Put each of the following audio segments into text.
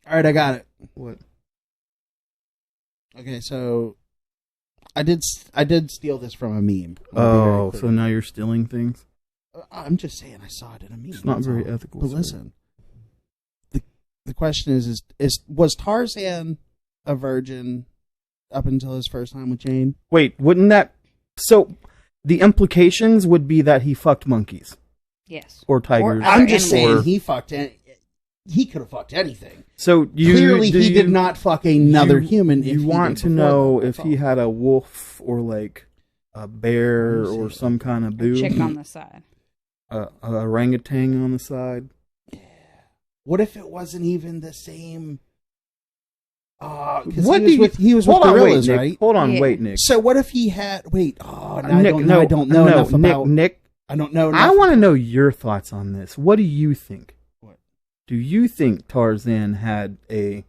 All right, I got it. What? Okay, so I did steal this from a meme. Oh, so now you're stealing things? I'm just saying I saw it in a meme. It's not very ethical. But listen, the question is was Tarzan a virgin up until his first time with Jane? Wait, wouldn't that... So, the implications would be that he fucked monkeys. Yes. Or tigers. I'm just saying animals. he could have fucked anything. So Clearly he did not fuck another human. You want to know if he had a wolf or like a bear or some kind of boo. Chick on the side. A orangutan on the side. Yeah. What if it wasn't even the same? What he was with gorillas, right? Hold on, wait, Nick. So what if he had? Wait, Nick, I don't know enough about Nick. I don't know. I want to know your thoughts on this. What do you think? What? Do you think Tarzan had a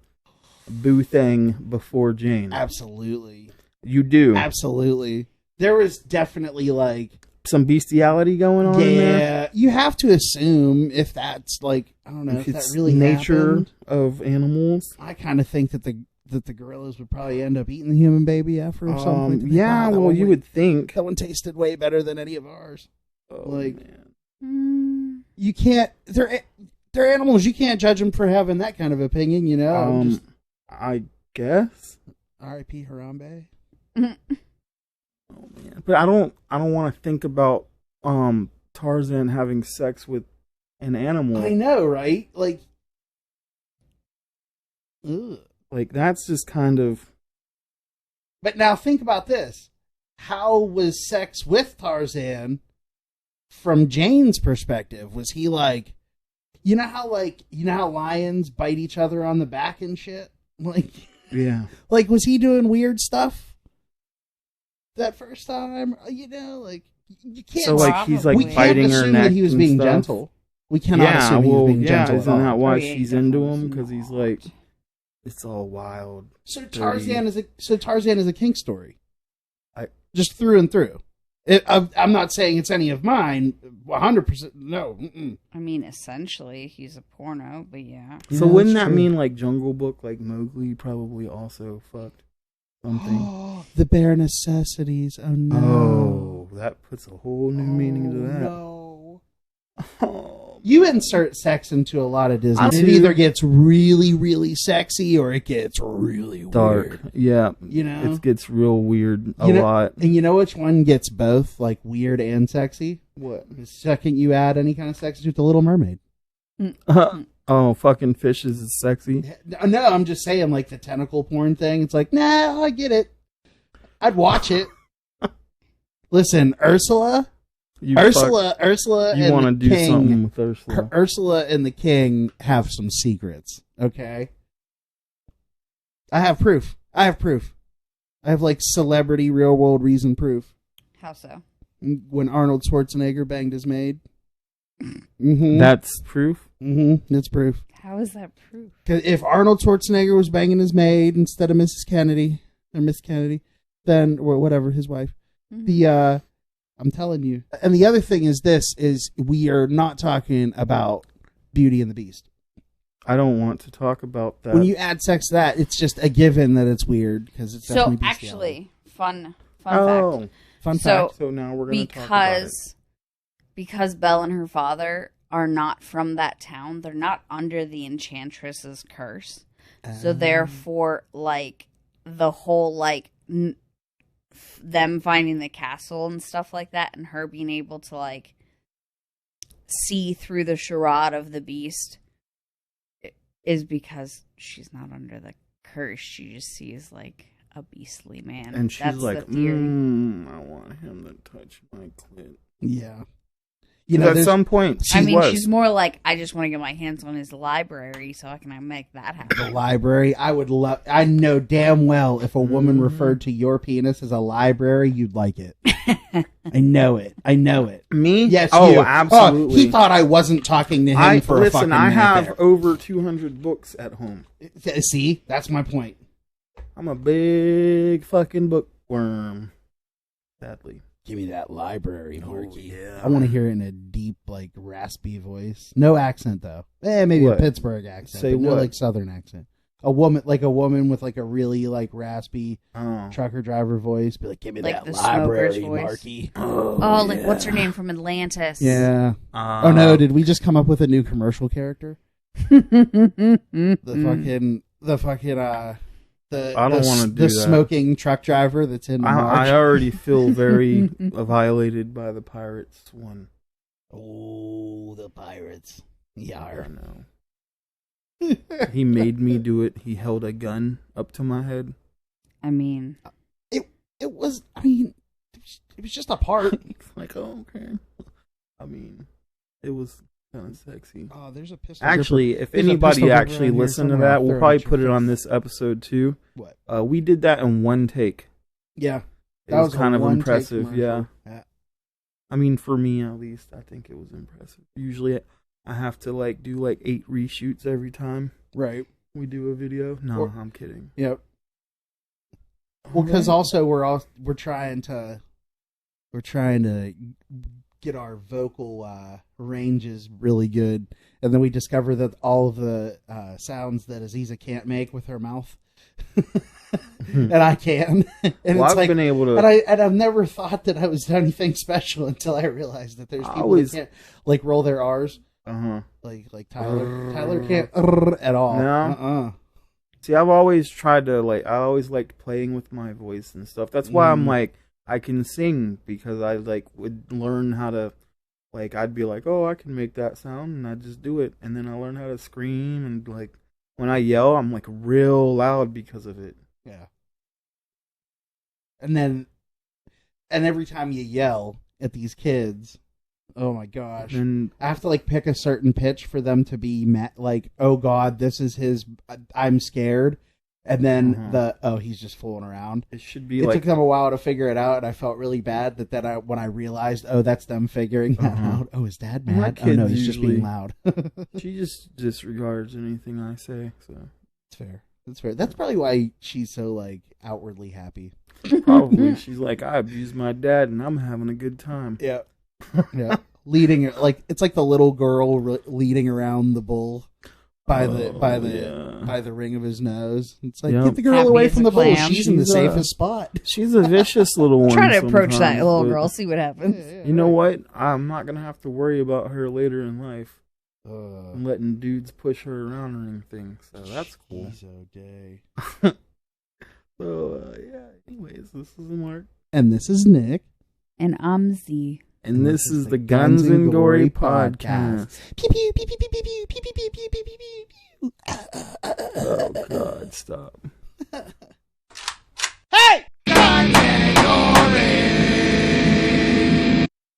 boo thing before Jane? Absolutely. You do? Absolutely. There was definitely like some bestiality going on there? Yeah, you have to assume if that's like, I don't know if that really nature happened. Of animals. I kind of think that the gorillas would probably end up eating the human baby after or something. Yeah, well, you would think that one tasted way better than any of ours. Oh, like, man. You can't. They're animals. You can't judge them for having that kind of opinion. You know. I guess. R.I.P. Harambe. Oh man, but I don't want to think about Tarzan having sex with an animal. I know, right? Like, ugh. Like that's just kind of. But now think about this: how was sex with Tarzan from Jane's perspective? Was he like, you know how lions bite each other on the back and shit? Like, yeah, like was he doing weird stuff? That first time, you know, like you can't. So like he's like we biting her neck. That he was being stuff. gentle. We cannot assume he was being gentle. Isn't that why she's into him? Because he's like, it's all wild. So Tarzan is a kink story. Just through and through. I'm not saying it's any of mine. 100%. No. Mm-mm. I mean, essentially, he's a porno, but yeah. So wouldn't that mean like Jungle Book, like Mowgli probably also fucked? Something. The bare necessities. Oh no! Oh, that puts a whole new meaning to that. No. Oh. You insert sex into a lot of Disney. It either gets really, really sexy or it gets really dark. Weird. Yeah, you know, it gets real weird a lot. And you know which one gets both, like weird and sexy? What? The second you add any kind of sex to The Little Mermaid. Oh, fucking fishes is sexy. No, I'm just saying, like the tentacle porn thing. It's like, nah, I get it. I'd watch it. Listen, Ursula. You want to do something with Ursula. Ursula and the King have some secrets. Okay, I have proof. I have like celebrity, real world reason proof. How so? When Arnold Schwarzenegger banged his maid. Mm-hmm. That's proof? Mm-hmm. That's proof. How is that proof? Because if Arnold Schwarzenegger was banging his maid instead of Mrs. Kennedy, or Miss Kennedy, then, or whatever, his wife, I'm telling you. And the other thing is we are not talking about Beauty and the Beast. I don't want to talk about that. When you add sex to that, it's just a given that it's weird, because it's definitely bestiality. Actually, fun fact. Fun fact. So now we're going to talk about it. Because Belle and her father are not from that town, they're not under the Enchantress's curse. So therefore, like, the whole, like, them finding the castle and stuff like that, and her being able to, like, see through the charade of the beast is because she's not under the curse. She just sees, like, a beastly man. And she's That's like, the theory. I want him to touch my clit. Yeah. You know, at some point, she's more like, I just want to get my hands on his library so I can make that happen. The library, I know damn well if a woman referred to your penis as a library, you'd like it. I know it. Me? Yes, oh, you. absolutely. He thought I wasn't talking to him for a fucking minute. I have there. over 200 books at home. See? That's my point. I'm a big fucking bookworm. Sadly. Give me that library, Oh, Marky. yeah. I want to hear it in a deep, like, raspy voice. No accent, though. Maybe What? a Pittsburgh accent. Say but no, what? like, Southern accent. A woman with, like, a really, like, raspy Oh. trucker driver voice. Be like, give me Like that the library, smoker's voice. Marky. Oh, like what's her name from Atlantis? Yeah. Oh, no, did we just come up with a new commercial character? The I don't wanna do the that. smoking truck driver that's in the March. I already feel very violated by the Pirates one. Oh, the pirates. I Yeah. know. He made me do it. He held a gun up to my head. I mean, It was, I mean, it was just a part. It's like, oh, okay. I mean, it was kind of sexy. Oh, there's a pistol. Actually, if there's a anybody pistol gripper actually around here listened to somewhere. that, I'll we'll throw it probably at your put it on face. this episode too. What? We did that in one take. Yeah. It was a kind of one-take impressive, yeah. commercial. I mean, for me at least, I think it was impressive. Usually, I have to like do like 8 reshoots every time Right. we do a video. No, Or- I'm kidding. Yep. Well, because also we're trying to get our vocal ranges really good, and then we discover that all of the sounds that Aziza can't make with her mouth, and I can. And Well, it's I've like, been able to. and I've never thought that I was anything special until I realized that there's people that can't like roll their R's, like Tyler. Tyler can't at all. No. See, I've always tried to I always liked playing with my voice and stuff. That's why I'm like, I can sing, because I would learn how to, I'd be like, oh, I can make that sound, and I'd just do it. And then I learned how to scream, and when I yell, I'm real loud because of it. Yeah. And every time you yell at these kids, oh my gosh. And I have to pick a certain pitch for them to be oh God, this is his, I'm scared. And then he's just fooling around. it should be It took them a while to figure it out, and I felt really bad when I realized, oh, that's them figuring that out. Oh, is Dad My mad? Oh no, kids he's just being usually- loud. she just disregards anything I say. So That's fair. That's fair. That's probably why she's so outwardly happy. probably she's like, I abused my dad, and I'm having a good time. Yeah. Yeah. Leading it's like the little girl leading around the bull by the ring of his nose. It's like, Yep. get the girl Happy away as from a the bull. clam. She's in the She's, safest spot. She's a vicious little one. try to approach that sometimes, little but girl, see what happens. You know what? I'm not gonna have to worry about her later in life. Uh, I'm letting dudes push her around or anything, so that's cool. Jeez, oh, day. So anyways, this is Mark, And this is Nick. And I'm Z. and this is the Guns and Gory podcast. Pew, pew, pew, pew, pew, pew, pew, pew, pew, pew, pew, pew, pew, pew. Oh God, stop! Hey!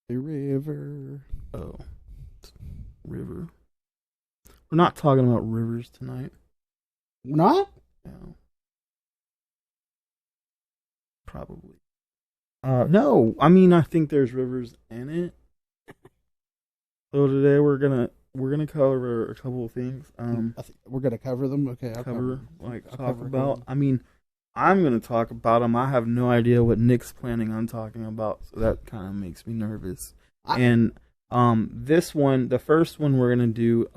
The river. Oh, river. We're not talking about rivers tonight. Not? No. Probably. No, I mean, I think there's rivers in it. So today we're gonna cover a couple of things. I think we're gonna cover them. Okay, I'll cover I'll talk cover about. them. I mean, I'm gonna talk about them. I have no idea what Nick's planning on talking about, so that kind of makes me nervous. And this one, the first one we're gonna do,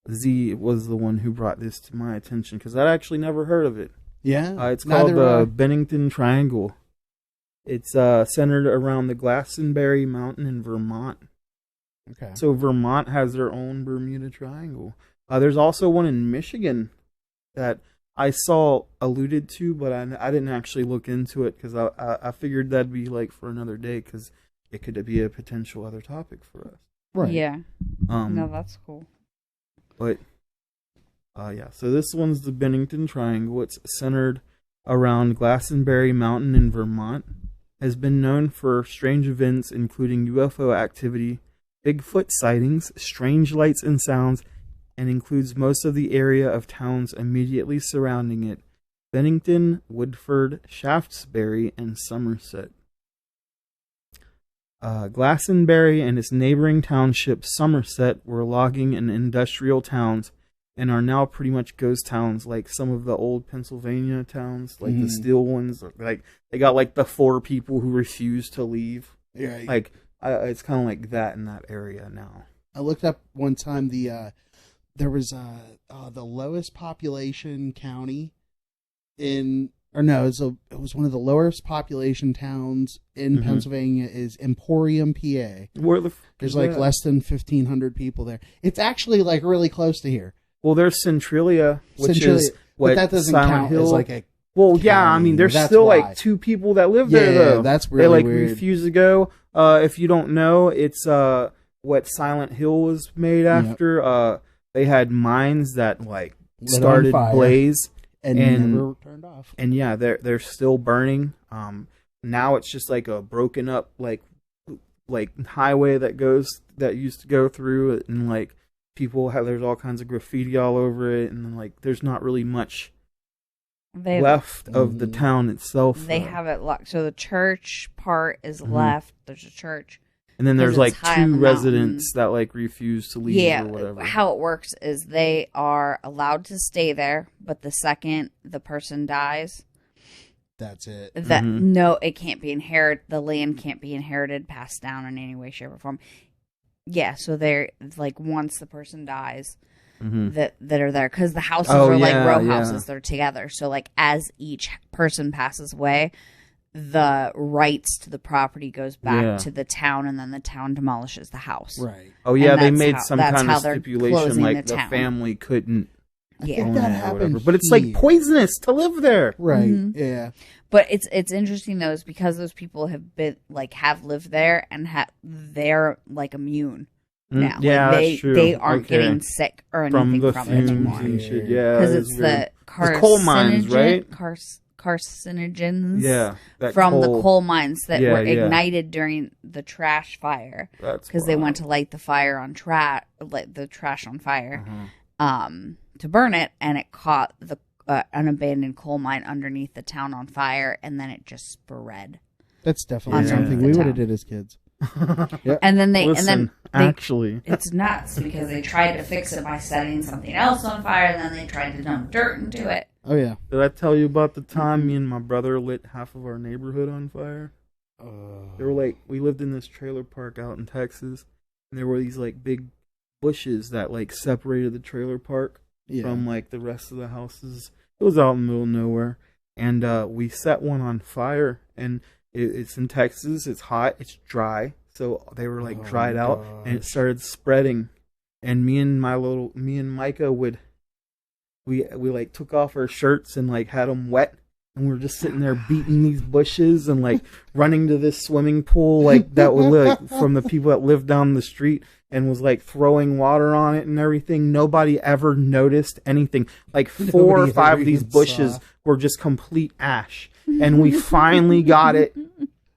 Z was the one who brought this to my attention because I'd actually never heard of it. Yeah, It's called the Bennington Triangle. It's centered around the Glastonbury Mountain in Vermont. Okay. So Vermont has their own Bermuda Triangle. There's also one in Michigan that I saw alluded to, but I didn't actually look into it because I figured that'd be for another day because it could be a potential other topic for us. Right. Yeah. No, that's cool. But yeah, so this one's the Bennington Triangle. It's centered around Glastonbury Mountain in Vermont. Has been known for strange events including UFO activity, Bigfoot sightings, strange lights and sounds, and includes most of the area of towns immediately surrounding it: Bennington, Woodford, Shaftesbury, and Somerset. Glastonbury and its neighboring township Somerset were logging and industrial towns and are now pretty much ghost towns, like some of the old Pennsylvania towns, like the steel ones. Like they got like the 4 people who refuse to leave. Yeah, Like it's kind of like that in that area now. I looked up one time there was the lowest population county it was one of the lowest population towns in Pennsylvania is Emporium, PA. There's like less than 1,500 people there. It's actually like really close to here. Well, there's Centralia, which is what, but that doesn't Silent count Hill. as like a yeah, I mean, there's still like 2 people that live there though. That's really they weird. refuse to go. If you don't know, it's what Silent Hill was made after. They had mines that like started blaze and never turned off. And yeah, they're still burning. Now it's just like a broken up like highway that used to go through it, and like there's all kinds of graffiti all over it, and then like there's not really much left of the town itself. They have it locked. So the church part is left. There's a church. And then there's like 2 residents that like refuse to leave or whatever. How it works is they are allowed to stay there, but the second the person dies, that's it. No, it can't be inherited. The land can't be inherited, passed down in any way, shape, or form. Yeah, so they're like once the person dies, that are there, because the houses are like row houses. They're together. So like as each person passes away, the rights to the property goes back to the town, and then the town demolishes the house. Right. Oh yeah, they made some kind of stipulation like the family couldn't. Yeah, that happened. But it's like poisonous to live there. Right. Yeah. But it's interesting though, is because those people have lived there and they're like immune now. Yeah, like they aren't getting sick or anything from it anymore. Because it's the coal mines, right? Carcinogens from the coal mines that were ignited during the trash fire, because they went to light the fire on the trash on fire to burn it, and it caught an abandoned coal mine underneath the town on fire, and then it just spread. That's definitely something we would have did as kids. Yep. And then actually it's nuts, because they tried to fix it by setting something else on fire, and then they tried to dump dirt into it. Oh yeah. Did I tell you about the time me and my brother lit half of our neighborhood on fire? They were like, we lived in this trailer park out in Texas, and there were these like big bushes that like separated the trailer park from like the rest of the houses. It was out in the middle of nowhere, and we set one on fire, and it's in Texas. It's hot. It's dry. So they were like dried out, and it started spreading. And me and Micah we like took off our shirts and like had them wet, and we were just sitting there beating these bushes and like running to this swimming pool like that was like from the people that lived down the street, and was like throwing water on it and everything. Nobody ever noticed anything. Like 4 or 5 of these bushes were just complete ash. And we finally got it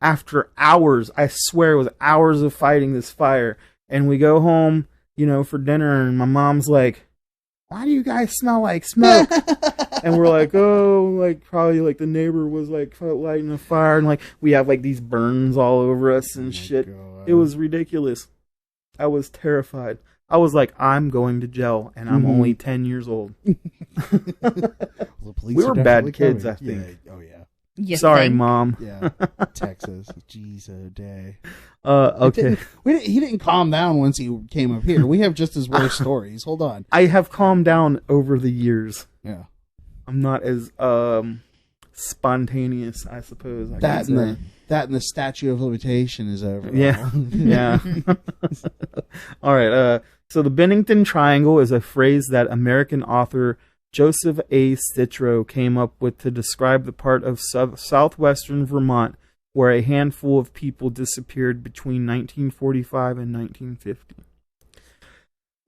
after hours. I swear it was hours of fighting this fire. And we go home, for dinner, and my mom's like, "Why do you guys smell like smoke?" And we're like, "Oh, like probably like the neighbor was like lighting a fire," and like we have like these burns all over us and shit. God. It was ridiculous. I was terrified. I was like, I'm going to jail, and I'm only 10 years old. We were bad kids, I think. Yeah. Oh, yeah. Sorry, Mom. Yeah. Texas. Jeez, a day. Okay. He didn't calm down once he came up here. We have just as worse stories. Hold on. I have calmed down over the years. Yeah. I'm not as spontaneous, I suppose. That and the statute of limitation is over. Yeah. Yeah. All right. So the Bennington Triangle is a phrase that American author Joseph A. Citro came up with to describe the part of southwestern Vermont where a handful of people disappeared between 1945 and 1950.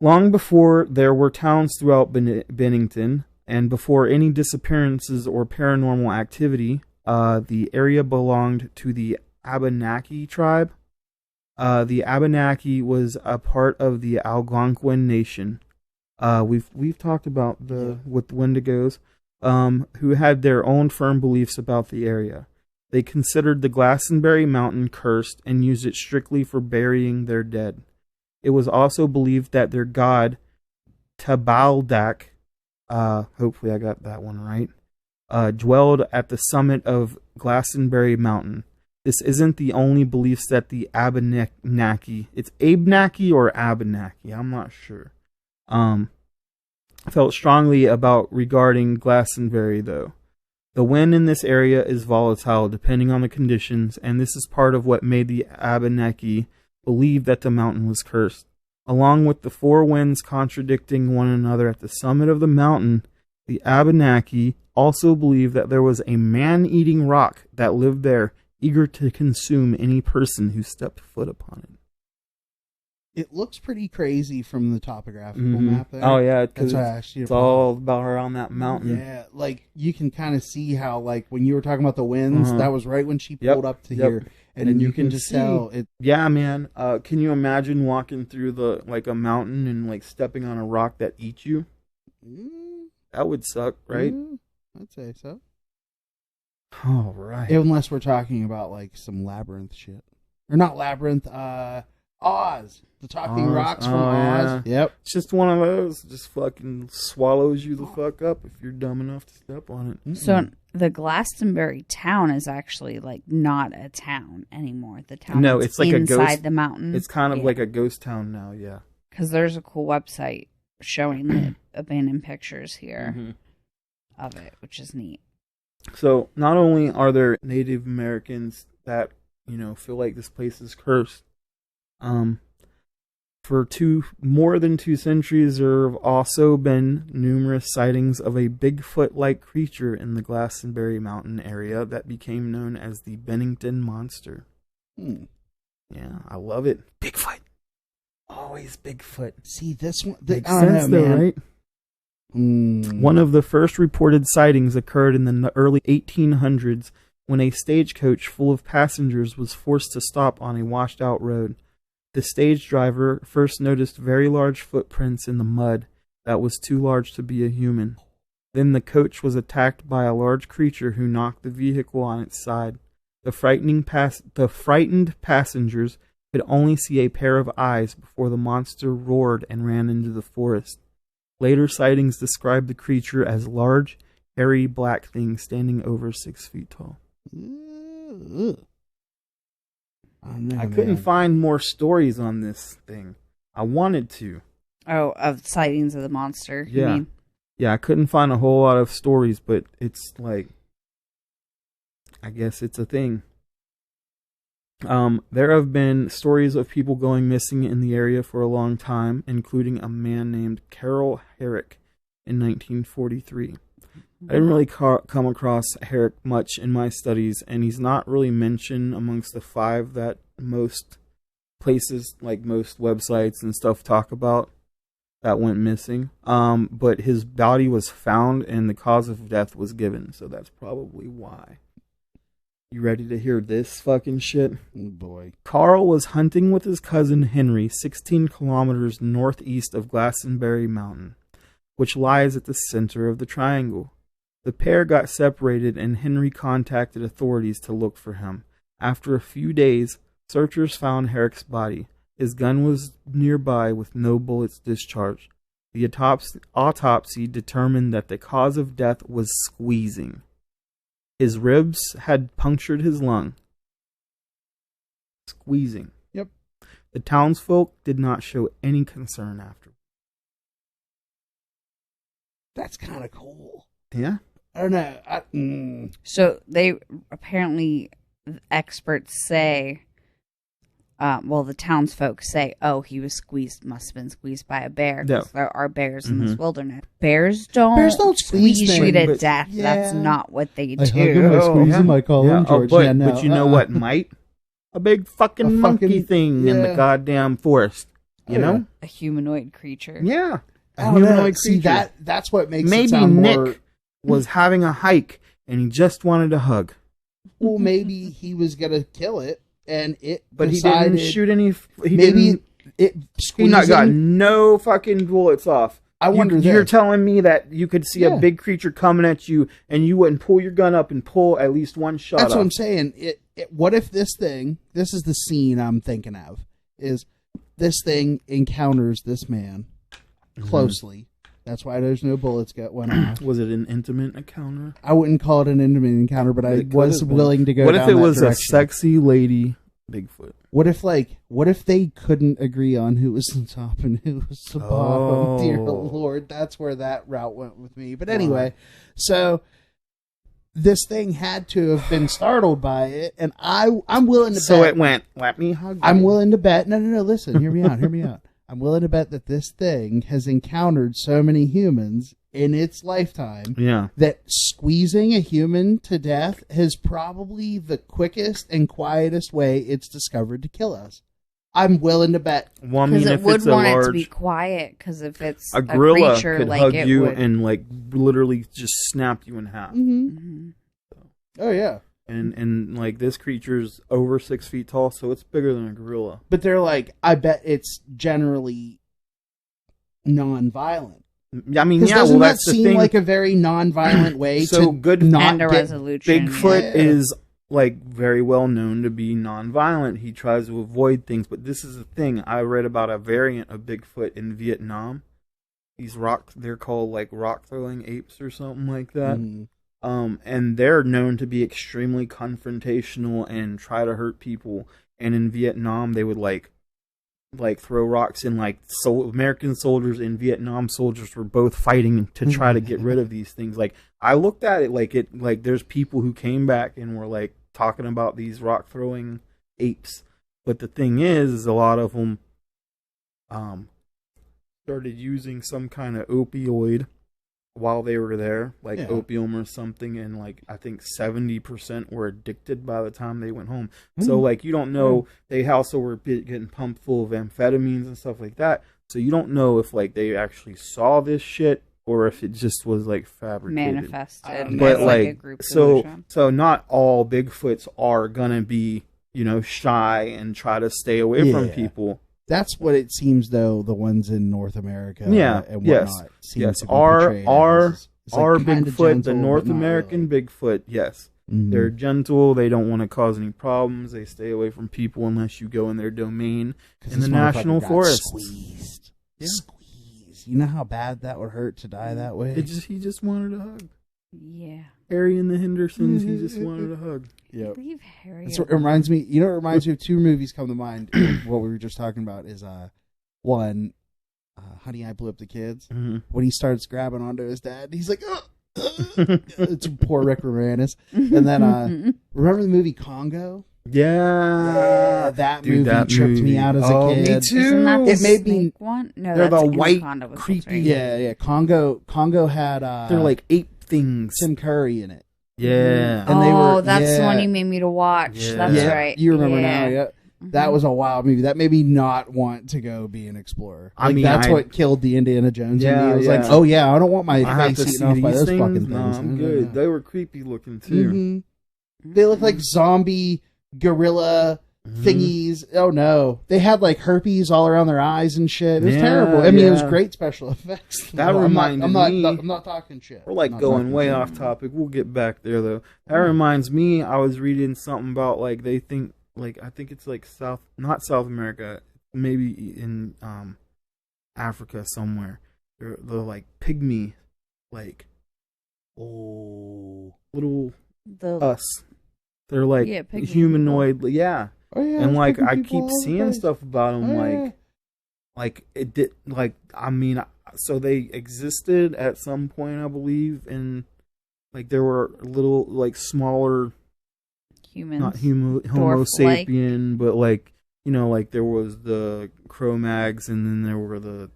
Long before there were towns throughout Bennington, and before any disappearances or paranormal activity, the area belonged to the Abenaki tribe. The Abenaki was a part of the Algonquin Nation. We've talked about with the Wendigos, who had their own firm beliefs about the area. They considered the Glastonbury Mountain cursed and used it strictly for burying their dead. It was also believed that their god, Tabaldak, hopefully I got that one right, dwelled at the summit of Glastonbury Mountain. This isn't the only belief set the Abenaki, it's Abenaki or Abenaki, I'm not sure, felt strongly about regarding Glastonbury, though. The wind in this area is volatile depending on the conditions, and this is part of what made the Abenaki believe that the mountain was cursed. Along with the four winds contradicting one another at the summit of the mountain, the Abenaki also believed that there was a man-eating rock that lived there, eager to consume any person who stepped foot upon it. It looks pretty crazy from the topographical map there. Oh yeah, because it's all about around that mountain. Yeah, like you can kind of see how, like when you were talking about the winds, that was right when she pulled up to here, and you can just tell it. Yeah, man. Can you imagine walking through a mountain and like stepping on a rock that eats you? That would suck, right? I'd say so. All right. Unless we're talking about like some labyrinth shit, or not labyrinth. Oz, the talking rocks from Oz. Yeah. Yep. It's just one of those. Just fucking swallows you the fuck up if you're dumb enough to step on it. So the Glastonbury town is actually like not a town anymore. The town it's like inside a ghost, the mountain. It's kind of like a ghost town now, yeah. Because there's a cool website showing the abandoned pictures here of it, which is neat. So not only are there Native Americans that, feel like this place is cursed, for more than 2 centuries, there have also been numerous sightings of a Bigfoot-like creature in the Glastonbury Mountain area that became known as the Bennington Monster. Yeah, I love it. Bigfoot. Always Bigfoot. See, this one... Makes sense, though, right? One of the first reported sightings occurred in the early 1800s when a stagecoach full of passengers was forced to stop on a washed-out road. The stage driver first noticed very large footprints in the mud that was too large to be a human. Then the coach was attacked by a large creature who knocked the vehicle on its side. The frightened passengers could only see a pair of eyes before the monster roared and ran into the forest. Later sightings described the creature as large, hairy black thing standing over 6 feet tall. I couldn't find more stories on this thing. I wanted to. Oh, of sightings of the monster. Yeah. You mean? Yeah, I couldn't find a whole lot of stories, but it's like, I guess it's a thing. There have been stories of people going missing in the area for a long time, including a man named Carol Herrick in 1943. I didn't really come across Herrick much in my studies, and he's not really mentioned amongst the 5 that most places, like most websites and stuff, talk about that went missing. But his body was found, and the cause of death was given, so that's probably why. You ready to hear this fucking shit? Oh boy. Carl was hunting with his cousin Henry 16 kilometers northeast of Glastonbury Mountain, which lies at the center of the triangle. The pair got separated and Henry contacted authorities to look for him. After a few days, searchers found Herrick's body. His gun was nearby with no bullets discharged. The autopsy determined that the cause of death was squeezing. His ribs had punctured his lung. Squeezing. Yep. The townsfolk did not show any concern after. That's kind of cool. Yeah? I don't know. So they apparently, experts say, the townsfolk say, he was must have been squeezed by a bear. Yeah. There are bears in this wilderness. Bears don't squeeze you to but, death. yeah. That's not what they do. I hug him, I squeeze him, I call him George. But you know what might? A big fucking monkey thing in the goddamn forest. You know? A humanoid creature. Yeah. A humanoid creature. See, that's what makes it sound Nick more... was having a hike and he just wanted a hug. Well, maybe he was gonna kill it, and but decided, he didn't shoot any. It he not got no fucking bullets off. I wonder. You're telling me that you could see a big creature coming at you, and you wouldn't pull your gun up and pull at least one shot. That's off. what I'm saying. What if this thing? This is the scene I'm thinking of. Is this thing encounters this man closely, That's why there's no bullets went off. Was it an intimate encounter? I wouldn't call it an intimate encounter, but I It could was have been. willing to go What down if it that was direction. a sexy lady Bigfoot? What if they couldn't agree on who was the top and who was the bottom? Dear Lord, that's where that route went with me. But anyway, so this thing had to have been startled by it, and I'm willing to bet. So it went, let me hug you. I'm willing to bet. No, listen, hear me out. I'm willing to bet that this thing has encountered so many humans in its lifetime that squeezing a human to death is probably the quickest and quietest way it's discovered to kill us. I'm willing to bet. Well, I mean, Because if it would it's a want it to large, be quiet. Because if it's a gorilla creature, could like hug it you would. and like literally just snap you in half. Mm-hmm. Mhm. Oh yeah, And like this creature's over 6 feet tall, so it's bigger than a gorilla. but they're like, I bet it's generally non-violent. I mean, 'Cause yeah, doesn't well, that that's the seem thing. like a very non-violent way So to good not And a get resolution. Bigfoot Yeah. is like very well known to be non-violent. He tries to avoid things, but this is the thing. I read about a variant of Bigfoot in Vietnam. They're called like rock throwing apes or something like that. Mhm. And they're known to be extremely confrontational and try to hurt people. And in Vietnam, they would like throw rocks, and like American soldiers and Vietnam soldiers were both fighting to try to get rid of these things. Like I looked at it like there's people who came back and were like talking about these rock throwing apes, but the thing is a lot of them started using some kind of opioid while they were there, like opium or something, and like I think 70% were addicted by the time they went home. So like you don't know, they also were getting pumped full of amphetamines and stuff like that. So you don't know if like they actually saw this shit or if it just was like fabricated. Manifested. But as, a like group so delusion. not all Bigfoots are gonna be, shy and try to stay away from Yeah. people. That's what it seems, though. The ones in North America, Yeah, and yes, whatnot, seem yes. to be Our portrayed as, it's like our kinda Bigfoot, gentle, the North but not American really. Bigfoot, yes. Mhm. They're gentle. They don't want to cause any problems. They stay away from people unless you go in their domain 'Cause in this the motherfucker national got forest. Squeezed. Yeah. Squeezed. You know how bad that would hurt to die that way? He just wanted a hug. Yeah. Harry and the Hendersons, he just wanted a hug. Yep. Leave Harry. That's what it reminds me. You know, what reminds me of two movies come to mind. What we were just talking about is one, Honey, I Blew Up the Kids. Mm-hmm. When he starts grabbing onto his dad, he's like, it's poor Rick Moranis. And then remember the movie Congo? Yeah. That Dude, movie that tripped movie. me out as a Oh, kid. me too. Isn't that the It made me- snake one? No, They're that's the white, Anaconda was creepy- right. Yeah. Congo had They're like ape things. Tim Curry in it. Yeah. And they were- that's the yeah. one you made me to watch. Yeah. That's yeah, right. you remember yeah. now? Yeah. That Mhm. was a wild movie. That made me not want to go be an explorer. I Like, mean, that's I- what killed the Indiana Jones in me. Yeah, It was yeah. like, oh yeah, I don't want my I have face to eaten see off by these those things. fucking things. No, I'm good. They were creepy looking too. Mhm. They look like zombie gorilla Mhm. thingies. Oh no, they had like herpes all around their eyes and shit. It was Yeah, terrible. I mean, it was yeah. great special effects. That reminded I'm not, me- I'm not talking shit. We're like I'm not going talking way shit. off topic. We'll get back there though. That reminds me, I was reading something about like they think like I think it's like not South America, maybe in Africa somewhere. They're like pygmy, like little The us. They're like Yeah, pygmy humanoid, yeah. Oh yeah, And there's like pygmy I people keep all over the seeing place. stuff about them, Oh, yeah. like it did, like I mean, so they existed at some point, I believe, and like there were little like smaller, humans. not Homo Dwarf-like. sapien, but like like there was the Cro-Mags, and then there were the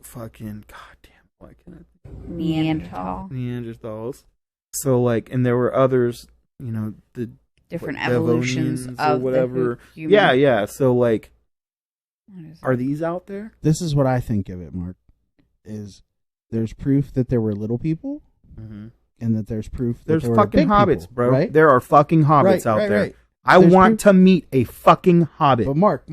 fucking goddamn, why can't Neanderthal. Neanderthals. So like, and there were others, the Different like evolutions Devonians or of whatever. the human. Yeah. So like, What is it? are these out there? This is what I think of it, Mark. Is there's proof that there were little people, Mm-hmm. and that there's proof that There's there were fucking big hobbits, people, bro. Right? There are fucking hobbits out there. Right. I There's want proof- to meet a fucking hobbit. But Mark,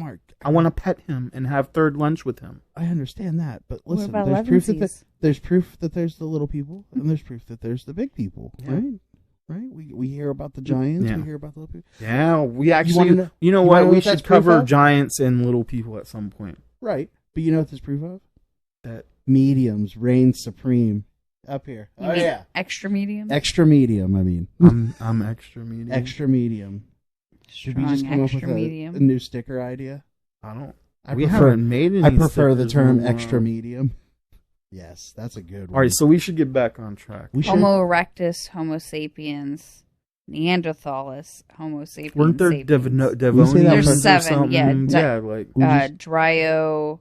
I want to pet him and have third lunch with him. I understand that. But What listen, about there's proof that Levensies? there's proof that there's the little people, and there's proof that there's the big people. Yeah. Right. We hear about the giants. Yeah. We hear about the little people. Yeah, we actually. wanna know- You know you wanna what? know We what that's should proof cover of? giants and little people at some point. Right. But you know what this proof of? That mediums reign supreme. Up here. You mean Yeah. extra medium? Extra medium, I mean. I'm extra medium. Extra medium. Should we Strong just come up extra with medium. a new sticker idea? I don't. I we prefer, haven't made any. I prefer the stickers term in a while. extra medium. Yes, that's a good one. All right, so we should get back on track. We should. Homo erectus, Homo sapiens, Neanderthalis, Homo sapiens. Weren't there sapiens. Devonians There's or 7, something? yeah. Like Dryo,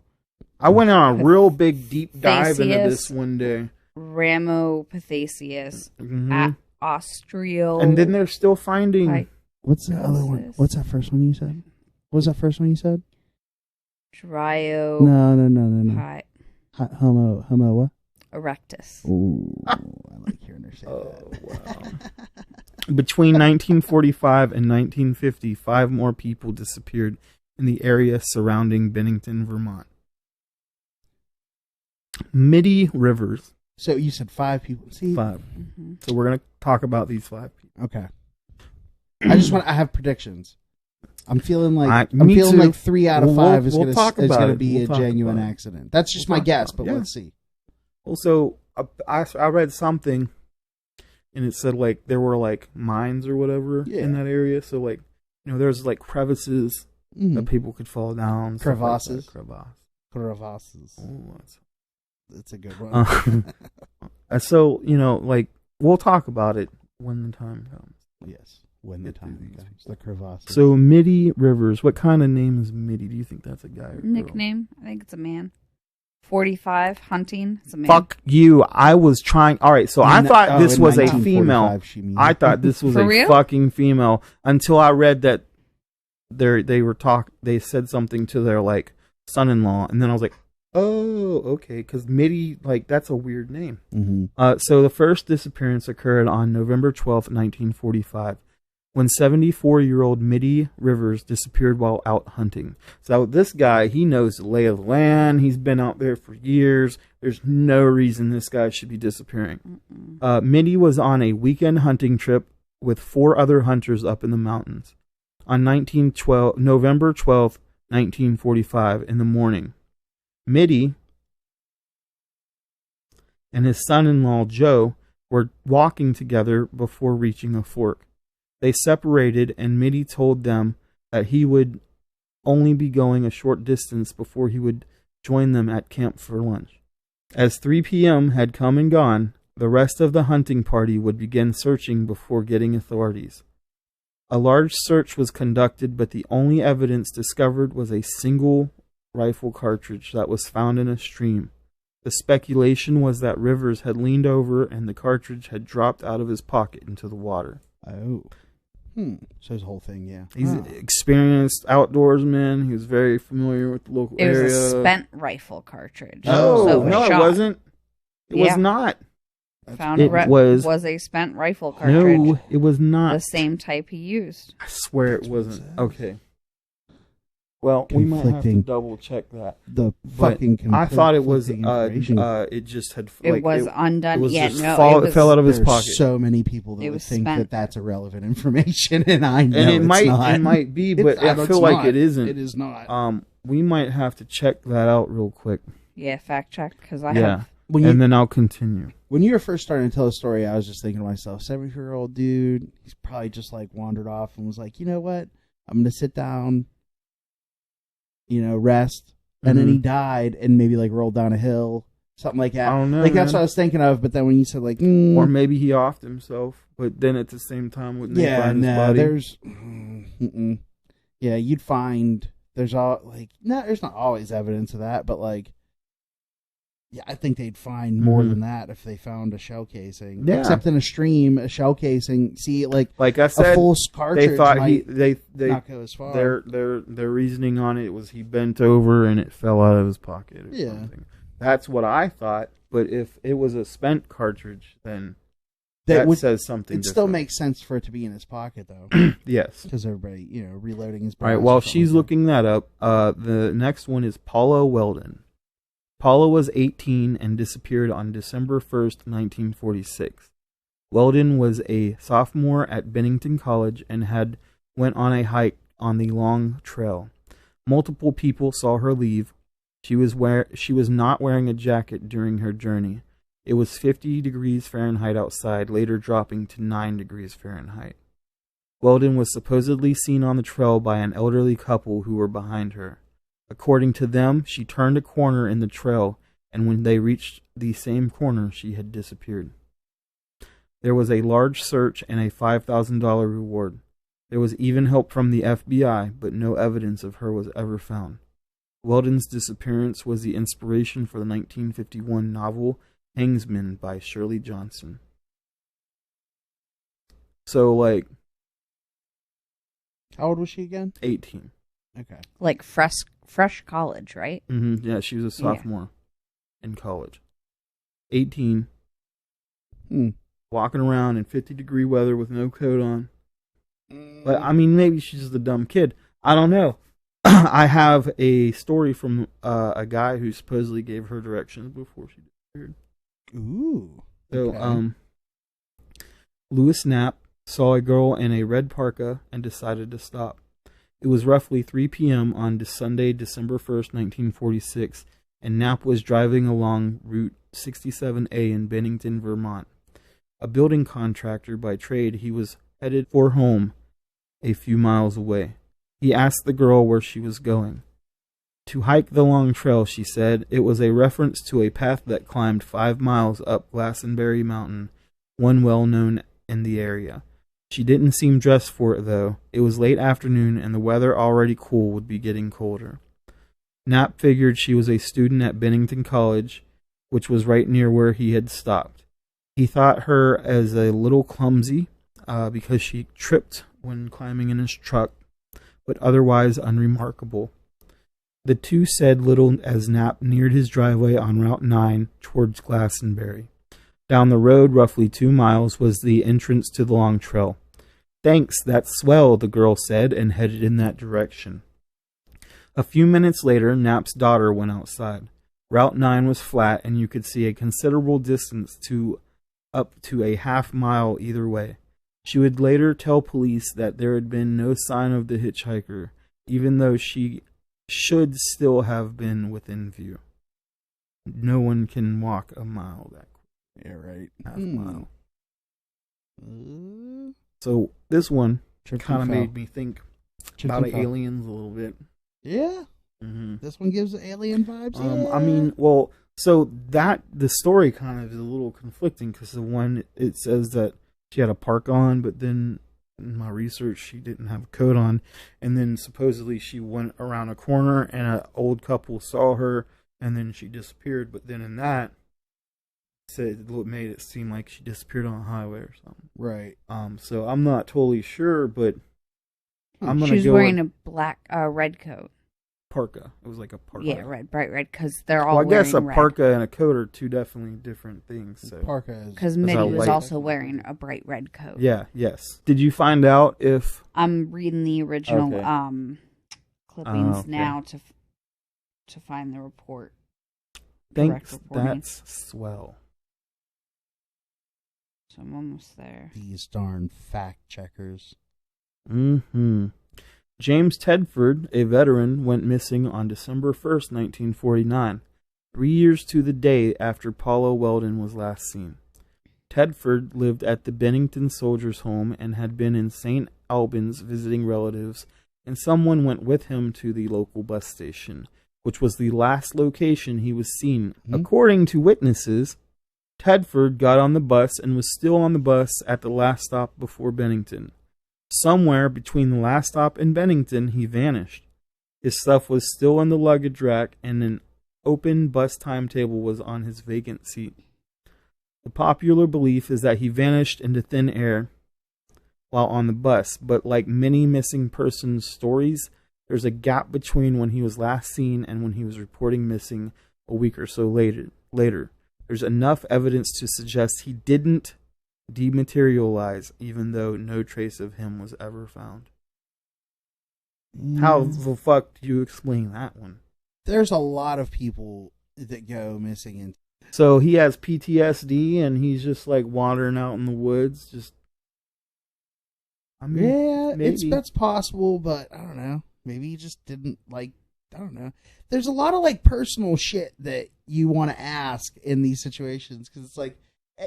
I went on a real big deep dive into Theseus. this one day. Ramopithecus, Mhm. Austrio. And then they're still finding. What's the other one? What's that first one you said? What was that first one you said? Dryo. No. Homo what? Erectus. Ooh, I like hearing her say Oh, that. wow. Between 1945 and 1950, 5 more people disappeared in the area surrounding Bennington, Vermont. Midi Rivers. So you said 5 people. See, 5. Mm-hmm. So we're going to talk about these 5 people. Okay. I have predictions. I'm feeling like Me too. like 3 out of 5 is we'll going talk about to it. be We'll a talk genuine about it. accident. That's just We'll my talk guess, about but it. Yeah. let's see. Also, I read something, and it said like there were like mines or whatever in that area. So like there's like crevices that people could fall down. Crevasses. Crevasses. Oh, that's a good one. So like we'll talk about it when the time comes. Yes, when the time comes. The crevasses. So Midi Rivers. What kind of name is Midi? Do you think that's a guy or girl? Nickname? I think it's a man. 45, hunting. It's a man. Fuck you. I was trying. All right, so I thought this was a female. I thought this was For a real? fucking female until I read that they said something to their like son-in-law, and then I was like, oh, okay, because Midi, like, that's a weird name. Mm-hmm. So the first disappearance occurred on November 12th, 1945. When 74-year-old Midi Rivers disappeared while out hunting. So this guy, he knows the lay of the land. He's been out there for years. There's no reason this guy should be disappearing. Midi was on a weekend hunting trip with 4 other hunters up in the mountains. On November 12th, 1945, in the morning, Midi and his son-in-law Joe were walking together before reaching a fork. They separated, and Midi told them that he would only be going a short distance before he would join them at camp for lunch. As 3 p.m. had come and gone, the rest of the hunting party would begin searching before getting authorities. A large search was conducted, but the only evidence discovered was a single rifle cartridge that was found in a stream. The speculation was that Rivers had leaned over and the cartridge had dropped out of his pocket into the water. Oh. So his whole thing, yeah. He's an experienced outdoorsman. He was very familiar with the local area. It was a spent rifle cartridge. Oh, So no, it shot. wasn't. It was not. Found It was a spent rifle cartridge. No, it was not. The same type he used. I swear it wasn't. Okay. Well, we might have to Conflicting. double check that. The But fucking. I thought it was. conflicting information. It just had. It like, was undone. It was Yeah, just no, it fell out of his There's pocket. so many people that It would was think spent. that that's irrelevant information, and I know and it it's might not. it might be, but I It's feel like not. it isn't. It is not. We might have to check that out real quick. Yeah, fact check because I Yeah, have. and then I'll continue. When you were first starting to tell the story, I was just thinking to myself, 74-year-old dude, he's probably just like wandered off and was like, you know what? I'm going to sit down, rest. And then he died and maybe like rolled down a hill, something like that. I don't know. Like that's what I was thinking of. But then when you said like, or maybe he offed himself, but then at the same time, wouldn't they find his body? there's, yeah, you'd find there's there's not always evidence of that, but like, yeah, I think they'd find more than that if they found a shell casing. Yeah. Except in a stream, a shell casing. See, like I said, a full cartridge they thought might they not go as far. their reasoning on it was he bent over and it fell out of his pocket or something. That's what I thought. But if it was a spent cartridge, then that says something. It still makes sense for it to be in his pocket, though. Yes, because everybody, reloading his. All right. While she's looking that up, the next one is Paula Weldon. Paula was 18 and disappeared on December 1st, 1946. Weldon was a sophomore at Bennington College and went on a hike on the long trail. Multiple people saw her leave She was not wearing a jacket during her journey. It was 50 degrees Fahrenheit outside, later dropping to 9 degrees Fahrenheit. Weldon was supposedly seen on the trail by an elderly couple who were behind her. According to them, she turned a corner in the trail, and when they reached the same corner, she had disappeared. There was a large search and a $5,000 reward. There was even help from the FBI, but no evidence of her was ever found. Weldon's disappearance was the inspiration for the 1951 novel Hangsman by Shirley Johnson. So, like... How old was she again? 18. Okay. Like fresh college, right? Mm-hmm. Yeah, she was a sophomore in college. 18. Walking around in 50-degree weather with no coat on. But, I mean, maybe she's just a dumb kid. I don't know. I have a story from a guy who supposedly gave her directions before she disappeared. Ooh. So, Okay. Louis Knapp saw a girl in a red parka and decided to stop. It was roughly 3 p.m. on Sunday, December 1st, 1946, and Knapp was driving along Route 67A in Bennington, Vermont. A building contractor by trade, he was headed for home a few miles away. He asked the girl where she was going. To hike the long trail, she said. It was a reference to a path that climbed 5 miles up Glastonbury Mountain, one well known in the area. She didn't seem dressed for it, though. It was late afternoon, and the weather, already cool, would be getting colder. Knapp figured she was a student at Bennington College, which was right near where he had stopped. He thought her as a little clumsy, because she tripped when climbing in his truck, but otherwise unremarkable. The two said little as Knapp neared his driveway on Route 9 towards Glastonbury. Down the road, roughly 2 miles, was the entrance to the long trail. "Thanks, that's swell," the girl said, and headed in that direction. A few minutes later, Knapp's daughter went outside. Route 9 was flat, and you could see a considerable distance up to a half-mile either way. She would later tell police that there had been no sign of the hitchhiker, even though she should still have been within view. No one can walk a mile that quick. Yeah, right. Half mile. Uh, So this one Tripped kind of and fell. made me think Tripped about and fell. aliens a little bit. Yeah. Mm-hmm. This one gives alien vibes. I mean, well, so the story kind of is a little conflicting because the one, it says that she had a park on, but then in my research she didn't have a coat on, and then supposedly she went around a corner and an old couple saw her, and then she disappeared. But then in that, it made it seem like she disappeared on a highway or something. right. So I'm not totally sure, but I'm gonna She was go wearing with a red coat. parka. It was like a parka. Yeah, red, bright red, because they're all Well, I guess a wearing red. parka and a coat are two definitely different things. So. Parka is Because That's Mitty how was light- also wearing a bright red coat. Yeah, yes. Did you find out if... I'm reading the original Okay. clippings okay. now to find the report. Thanks, Direct reporting. that's swell. So I'm almost there. these darn fact checkers. Mm-hmm. James Tedford, a veteran, went missing on December 1st, 1949, 3 years to the day after Paula Weldon was last seen. Tedford lived at the Bennington Soldiers' Home and had been in St. Albans visiting relatives, and someone went with him to the local bus station, which was the last location he was seen. Hmm. According to witnesses, Tedford got on the bus and was still on the bus at the last stop before Bennington. Somewhere between the last stop and Bennington, he vanished. His stuff was still in the luggage rack, and an open bus timetable was on his vacant seat. The popular belief is that he vanished into thin air while on the bus, but like many missing persons stories, there's a gap between when he was last seen and when he was reporting missing a week or so later. There's enough evidence to suggest he didn't dematerialize, even though no trace of him was ever found. How the fuck do you explain that one? There's a lot of people that go missing in. So he has PTSD and he's just like wandering out in the woods, just... I mean, Yeah, maybe. that's possible, but I don't know. Maybe he just didn't like I don't know. There's a lot of like personal shit that you want to ask in these situations because it's like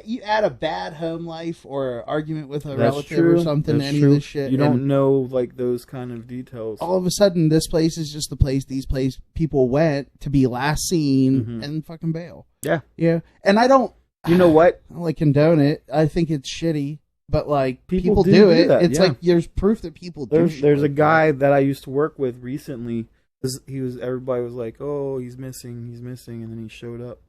you add a bad home life or argument with a relative or something. That's any true. of this shit, you don't know like those kind of details. All of a sudden, this place is just the place these people went to be last seen and fucking bail. Yeah, yeah. And I don't. You know what? I don't like condone it. I think it's shitty. But like people do it. That, it's like there's proof that people do. There's a guy that I used to work with recently. Everybody was like, "Oh, he's missing," and then he showed up.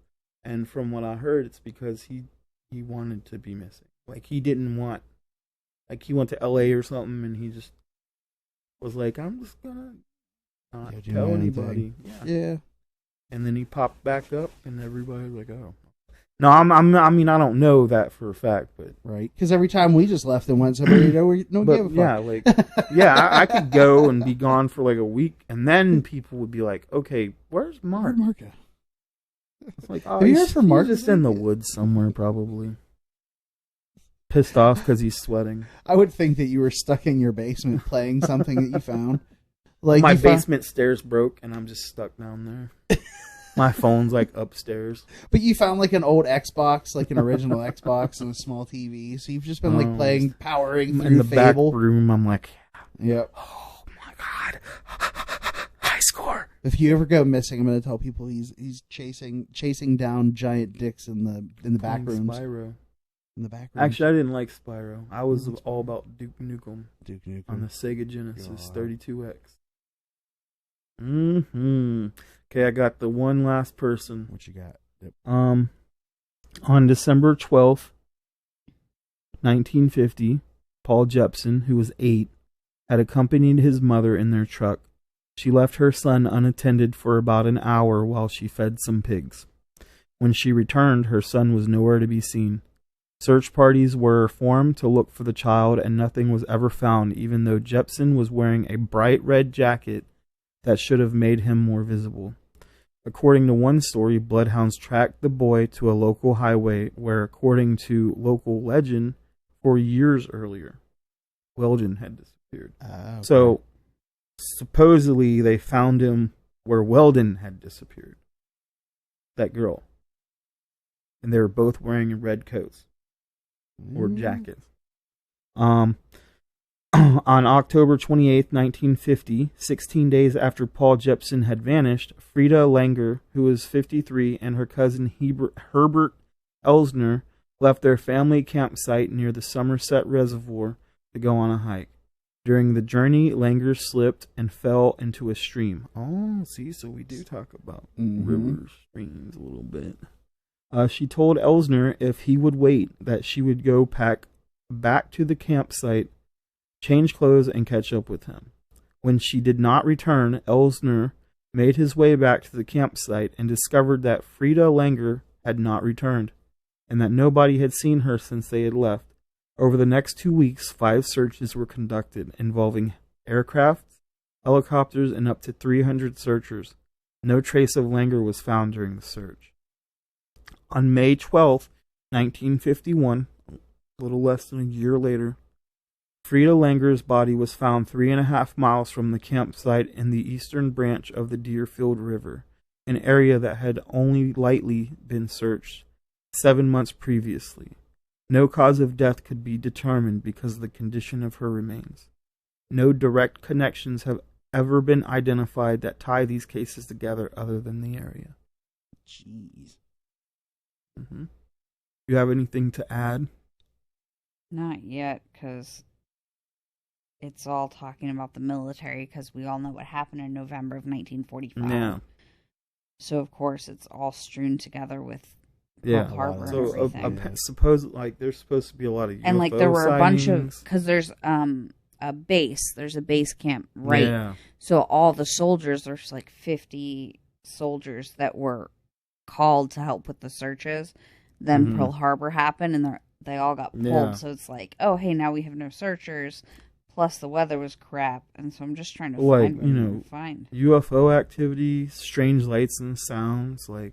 And from what I heard, it's because he wanted to be missing. Like he didn't want, like he went to L.A. or something, and he just was like, "I'm just gonna not tell anybody." Yeah. And then he popped back up, and everybody was like, "Oh." No, I mean, I don't know that for a fact, but right, because every time we just left and went somewhere, no give a fuck. Yeah, like, I could go and be gone for like a week, and then people would be like, "Okay, where's Mark?" Where'd Mark go? It's like, oh, have you heard from Mark? He's just in the woods somewhere, probably. Pissed off because he's sweating. I would think that you were stuck in your basement playing something that you found. Like my basement stairs broke, and I'm just stuck down there. My phone's like upstairs. But you found like an old Xbox, like an original Xbox and a small TV. So you've just been like playing, powering through in the Fable. back room. I'm like, yep. Oh my god, high score. If you ever go missing, I'm going to tell people he's chasing down giant dicks in the back rooms. Spyro. In the back rooms. Actually, I didn't like Spyro. I was all about Duke Nukem. Duke Nukem on the Sega Genesis 32X. Okay, I got the one last person. What you got? Yep. On December 12th, 1950, Paul Jepson, who was 8, had accompanied his mother in their truck. She left her son unattended for about an hour while she fed some pigs. When she returned, her son was nowhere to be seen. Search parties were formed to look for the child, and nothing was ever found, even though Jepson was wearing a bright red jacket that should have made him more visible. According to one story, bloodhounds tracked the boy to a local highway where, according to local legend, 4 years earlier, Weldon had disappeared. Okay. So, supposedly, they found him where Weldon had disappeared. That girl. And they were both wearing red coats. Or jackets. On October 28th, 1950, 16 days after Paul Jepson had vanished, Frida Langer, who was 53, and her cousin Herbert Elsner left their family campsite near the Somerset Reservoir to go on a hike. During the journey, Langer slipped and fell into a stream. Oh, see, so we do talk about rivers, streams a little bit. She told Elsner if he would wait, that she would go back to the campsite, change clothes, and catch up with him. When she did not return, Elsner made his way back to the campsite and discovered that Frida Langer had not returned, and that nobody had seen her since they had left. Over the next 2 weeks, 5 searches were conducted, involving aircraft, helicopters, and up to 300 searchers. No trace of Langer was found during the search. On May 12th, 1951, a little less than a year later, Frida Langer's body was found 3.5 miles from the campsite in the eastern branch of the Deerfield River, an area that had only lightly been searched 7 months previously. No cause of death could be determined because of the condition of her remains. No direct connections have ever been identified that tie these cases together other than the area. Jeez. You have anything to add? Not yet, because it's all talking about the military, because we all know what happened in November of 1945. Yeah. So, of course, it's all strewn together with Yeah. Pearl Harbor and So, everything. suppose, like, there's supposed to be a lot of UFO And, like, there were a bunch of... sightings. Because there's a base. There's a base camp, right? Yeah. So all the soldiers, there's like 50 soldiers that were called to help with the searches. Then Pearl Harbor happened, and they all got pulled. Yeah. So it's like, oh, hey, now we have no searchers. Plus, the weather was crap, and so I'm just trying to Like, find what you we know, can find. UFO activity, strange lights and sounds, like...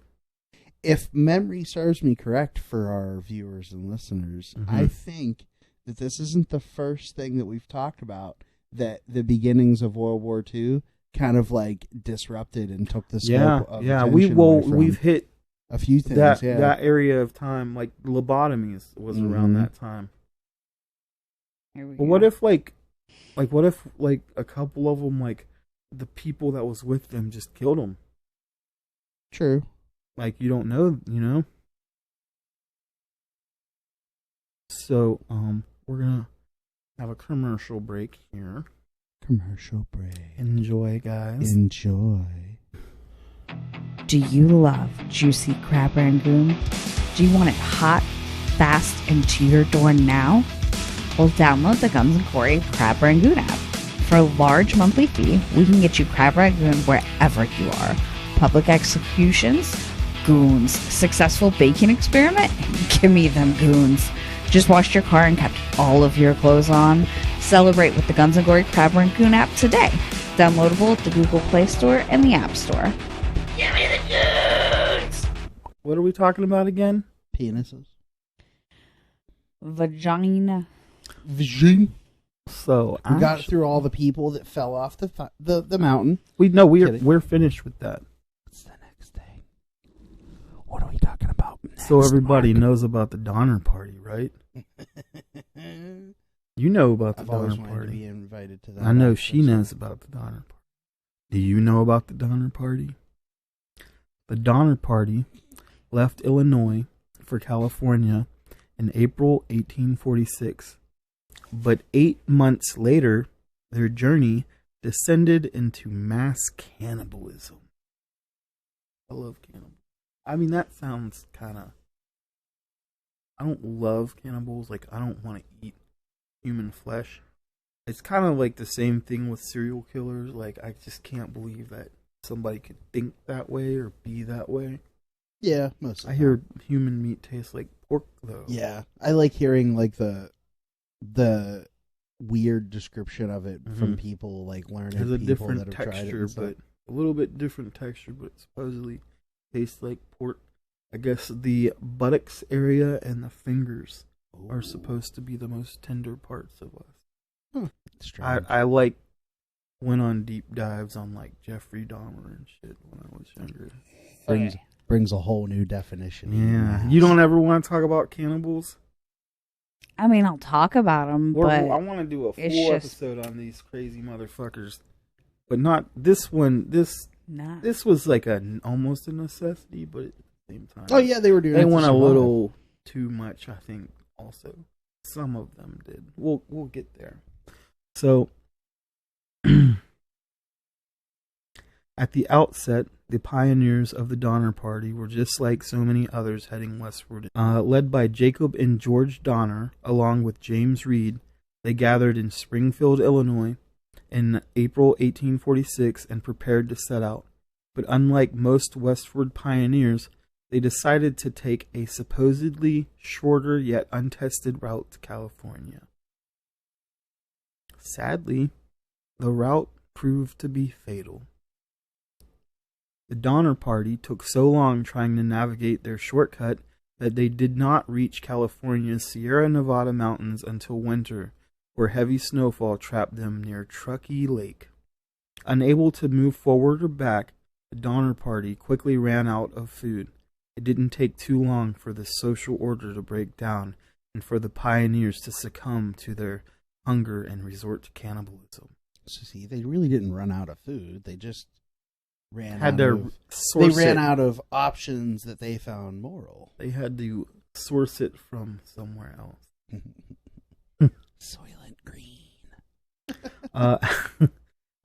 If memory serves me correct for our viewers and listeners, I think that this isn't the first thing that we've talked about, that the beginnings of World War II kind of like disrupted and took the scope Yeah, of yeah. attention away from We've hit a few things. that area of time. Like lobotomies was around that time. But what if like a couple of them, like the people that was with them, just killed them? True. Like you don't know, you know. So we're gonna have a commercial break here. Commercial break. Enjoy, guys. Enjoy. Do you love juicy crab rangoon? Do you want it hot, fast, and to your door now? Well, download the Guns & Corey Crab Rangoon app. For a large monthly fee, we can get you crab rangoon wherever you are. Public executions? Goons. Successful baking experiment? Give me them goons. Just washed your car and kept all of your clothes on? Celebrate with the Guns & Corey Crab Rangoon app today. Downloadable at the Google Play Store and the App Store. Give me the goons! What are we talking about again? Penises. Vagina. Vision. So We got through all the people that fell off the mountain. We're finished with that. What's the next thing? What are we talking about next, So everybody Mark? knows about the Donner Party, right? You know about the I've always Donner wanted to Party. be invited to that. I know she knows about the Donner Party. Do you know about the Donner Party? The Donner Party left Illinois for California in April 1846. But 8 months later, their journey descended into mass cannibalism. I love cannibals. I mean, that sounds kind of... I don't love cannibals. Like, I don't want to eat human flesh. It's kind of like the same thing with serial killers. Like, I just can't believe that somebody could think that way or be that way. Yeah, most of I hear human meat tastes like pork, though. Yeah, I like hearing like the weird description of it from people like learning. There's a people different that have tried it texture, and stuff. but a little bit different texture, but it supposedly tastes like pork. I guess the buttocks area and the fingers are supposed to be the most tender parts of us. Strange. I like went on deep dives on like Jeffrey Dahmer and shit when I was younger. brings a whole new definition. Yeah, you don't ever want to talk about cannibals? I mean, I'll talk about them, but I want to do a it's full just- episode on these crazy motherfuckers, but not this one. This was like almost a necessity, but at the same time, Oh yeah, they were doing. they it to went a survive. little too much. I think also some of them did. We'll get there. So at the outset, the pioneers of the Donner Party were just like so many others heading westward. Led by Jacob and George Donner, along with James Reed, they gathered in Springfield, Illinois, in April 1846 and prepared to set out. But unlike most westward pioneers, they decided to take a supposedly shorter yet untested route to California. Sadly, the route proved to be fatal. The Donner Party took so long trying to navigate their shortcut that they did not reach California's Sierra Nevada mountains until winter, where heavy snowfall trapped them near Truckee Lake. Unable to move forward or back, the Donner Party quickly ran out of food. It didn't take too long for the social order to break down and for the pioneers to succumb to their hunger and resort to cannibalism. So see, they really didn't run out of food. They just ran out of options that they found moral. They had to source it from somewhere else. Soylent Green.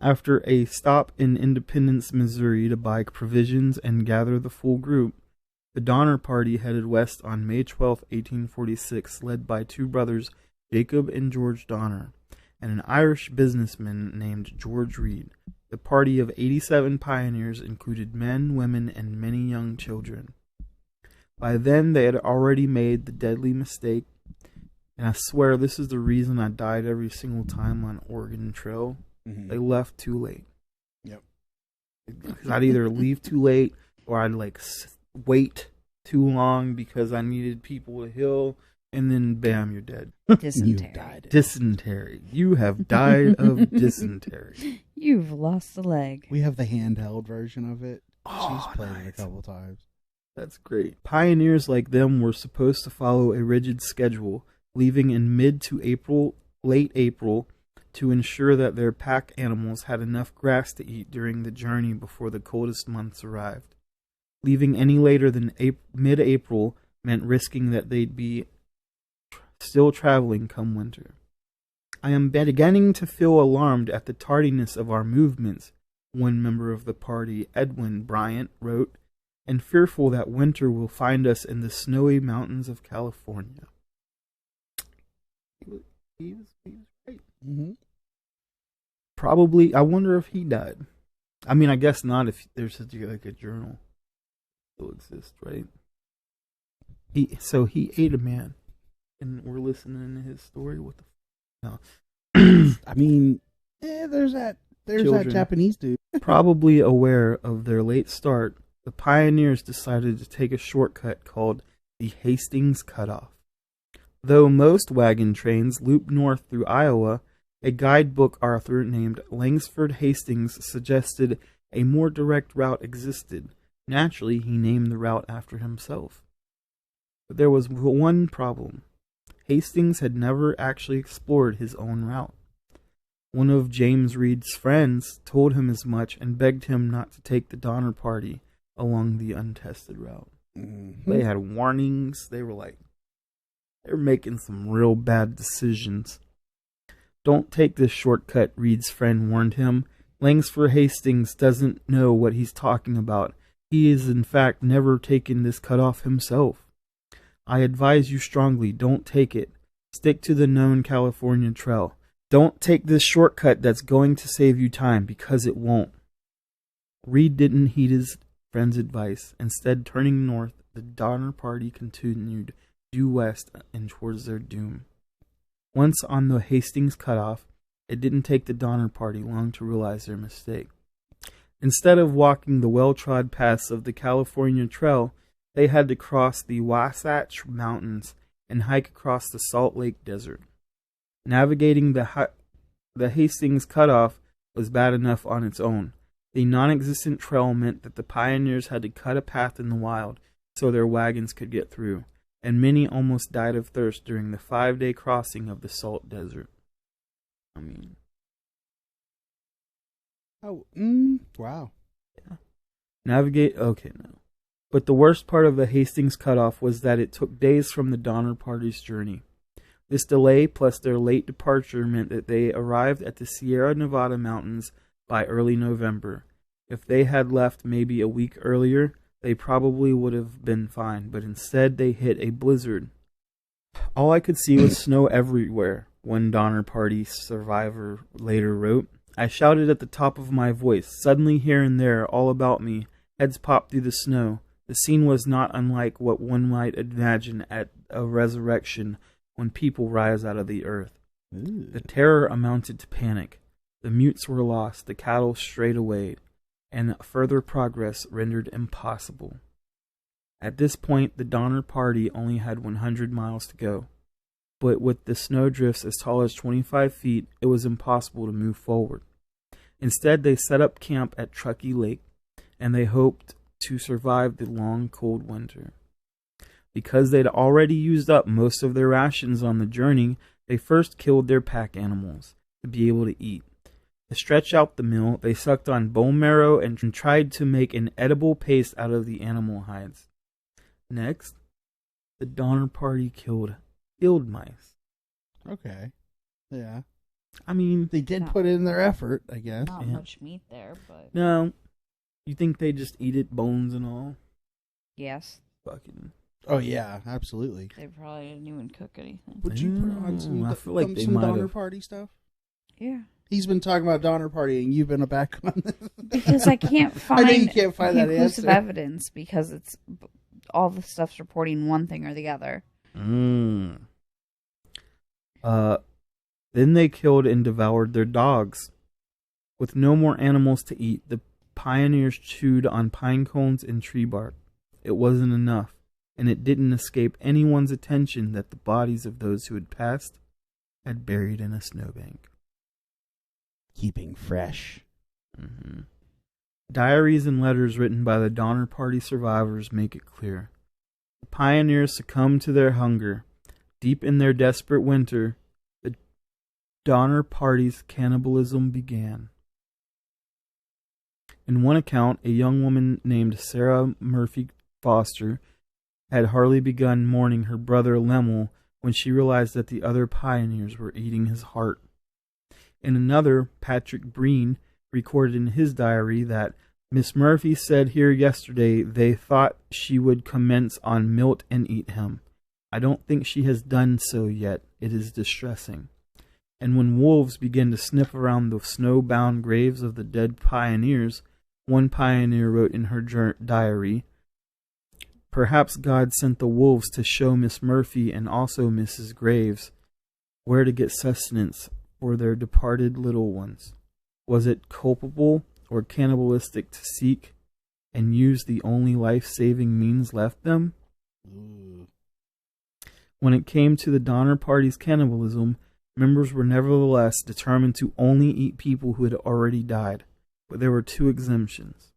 After a stop in Independence, Missouri to buy provisions and gather the full group, the Donner Party headed west on May 12, 1846, led by two brothers, Jacob and George Donner, and an Irish businessman named George Reed. The party of 87 pioneers included men, women, and many young children. By then, they had already made the deadly mistake, and I swear this is the reason I died every single time on Oregon Trail. Mm-hmm. They left too late. Yep. I'd either leave too late or I'd like wait too long because I needed people to heal, and then bam, you're dead. Dysentery. You died. Dysentery. You have died of dysentery. You've lost a leg. We have the handheld version of it. Oh, She's played it a nice. couple times. That's great. Pioneers like them were supposed to follow a rigid schedule, leaving in late April, to ensure that their pack animals had enough grass to eat during the journey before the coldest months arrived. Leaving any later than mid-April meant risking that they'd be still traveling come winter. I am beginning to feel alarmed at the tardiness of our movements, one member of the party, Edwin Bryant, wrote, and fearful that winter will find us in the snowy mountains of California. He was right. Mm-hmm. Probably, I wonder if he died. I mean, I guess not if there's such a journal still exists, right? He ate a man, and we're listening to his story. What the no. I mean, there's that Children. Japanese dude. Probably aware of their late start, the pioneers decided to take a shortcut called the Hastings Cutoff. Though most wagon trains loop north through Iowa, a guidebook author named Langsford Hastings suggested a more direct route existed. Naturally, he named the route after himself. But there was one problem. Hastings had never actually explored his own route. One of James Reed's friends told him as much and begged him not to take the Donner Party along the untested route. Mm-hmm. They had warnings. They were making some real bad decisions. Don't take this shortcut, Reed's friend warned him. Langsford Hastings doesn't know what he's talking about. He is in fact never taken this cutoff himself. I advise you strongly, don't take it. Stick to the known California trail. Don't take this shortcut that's going to save you time, because it won't. Reed didn't heed his friend's advice. Instead, turning north, the Donner Party continued due west and towards their doom. Once on the Hastings cutoff, it didn't take the Donner Party long to realize their mistake. Instead of walking the well-trod paths of the California Trail, they had to cross the Wasatch Mountains and hike across the Salt Lake Desert. Navigating the Hastings cutoff was bad enough on its own. The non-existent trail meant that the pioneers had to cut a path in the wild so their wagons could get through, and many almost died of thirst during the 5-day crossing of the Salt Desert. I mean... Oh, wow. Yeah. Okay, no. But the worst part of the Hastings cutoff was that it took days from the Donner Party's journey. This delay plus their late departure meant that they arrived at the Sierra Nevada mountains by early November. If they had left maybe a week earlier, they probably would have been fine, but instead they hit a blizzard. All I could see was snow everywhere, one Donner Party survivor later wrote. I shouted at the top of my voice. Suddenly here and there, all about me, heads popped through the snow. The scene was not unlike what one might imagine at a resurrection when people rise out of the earth. Ooh. The terror amounted to panic. The mutes were lost, the cattle strayed away, and further progress rendered impossible. At this point, the Donner Party only had 100 miles to go. But with the snowdrifts as tall as 25 feet, it was impossible to move forward. Instead, they set up camp at Truckee Lake, and they hoped to survive the long, cold winter. Because they'd already used up most of their rations on the journey, they first killed their pack animals to be able to eat. To stretch out the meal, they sucked on bone marrow and tried to make an edible paste out of the animal hides. Next, the Donner Party killed field mice. Okay. Yeah. I mean, They did No. put in their effort, I guess. Not Yeah. much meat there, but no. You think they just eat it, bones and all? yes, Fucking. Oh, yeah, absolutely. they probably didn't even cook anything. Would you put on some, I feel like they some might Donner have. Party stuff? Yeah, He's been talking about Donner Party, and you've been a back on this. because I can't find I know you can't find that conclusive answer. evidence because it's all the stuff's reporting one thing or the other. Then they killed and devoured their dogs. With no more animals to eat, the pioneers chewed on pine cones and tree bark. It wasn't enough, and it didn't escape anyone's attention that the bodies of those who had passed had buried in a snowbank. Keeping fresh. Mm-hmm. Diaries and letters written by the Donner Party survivors make it clear. The pioneers succumbed to their hunger. Deep in their desperate winter, the Donner Party's cannibalism began. In one account, a young woman named Sarah Murphy Foster had hardly begun mourning her brother Lemuel when she realized that the other pioneers were eating his heart. In another, Patrick Breen recorded in his diary that Miss Murphy said here yesterday they thought she would commence on Milt and eat him. I don't think she has done so yet. It is distressing. And when wolves began to sniff around the snow-bound graves of the dead pioneers, one pioneer wrote in her diary, "Perhaps God sent the wolves to show Miss Murphy and also Mrs. Graves where to get sustenance for their departed little ones. Was it culpable or cannibalistic to seek and use the only life-saving means left them?" Ooh. When it came to the Donner Party's cannibalism, members were nevertheless determined to only eat people who had already died, but there were two exemptions.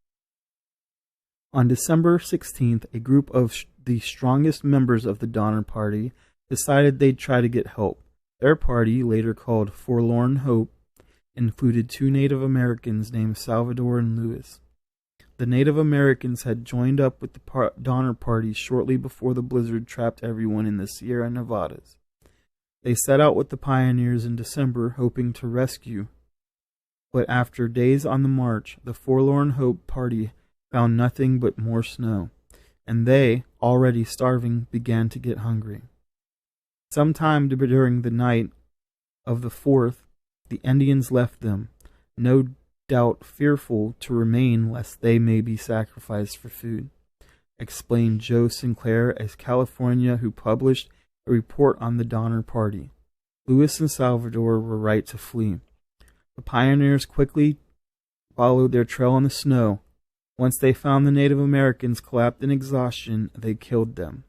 On December 16th, a group of the strongest members of the Donner Party decided they'd try to get help. Their party, later called Forlorn Hope, included two Native Americans named Salvador and Lewis. The Native Americans had joined up with the Donner Party shortly before the blizzard trapped everyone in the Sierra Nevadas. They set out with the pioneers in December, hoping to rescue. But after days on the march, the Forlorn Hope party found nothing but more snow, and they, already starving, began to get hungry. Sometime during the night of the 4th, the Indians left them, no doubt fearful to remain lest they may be sacrificed for food, explained Joe Sinclair, a California who published a report on the Donner Party. Lewis and Salvador were right to flee. The pioneers quickly followed their trail in the snow. Once they found the Native Americans collapsed in exhaustion, they killed them.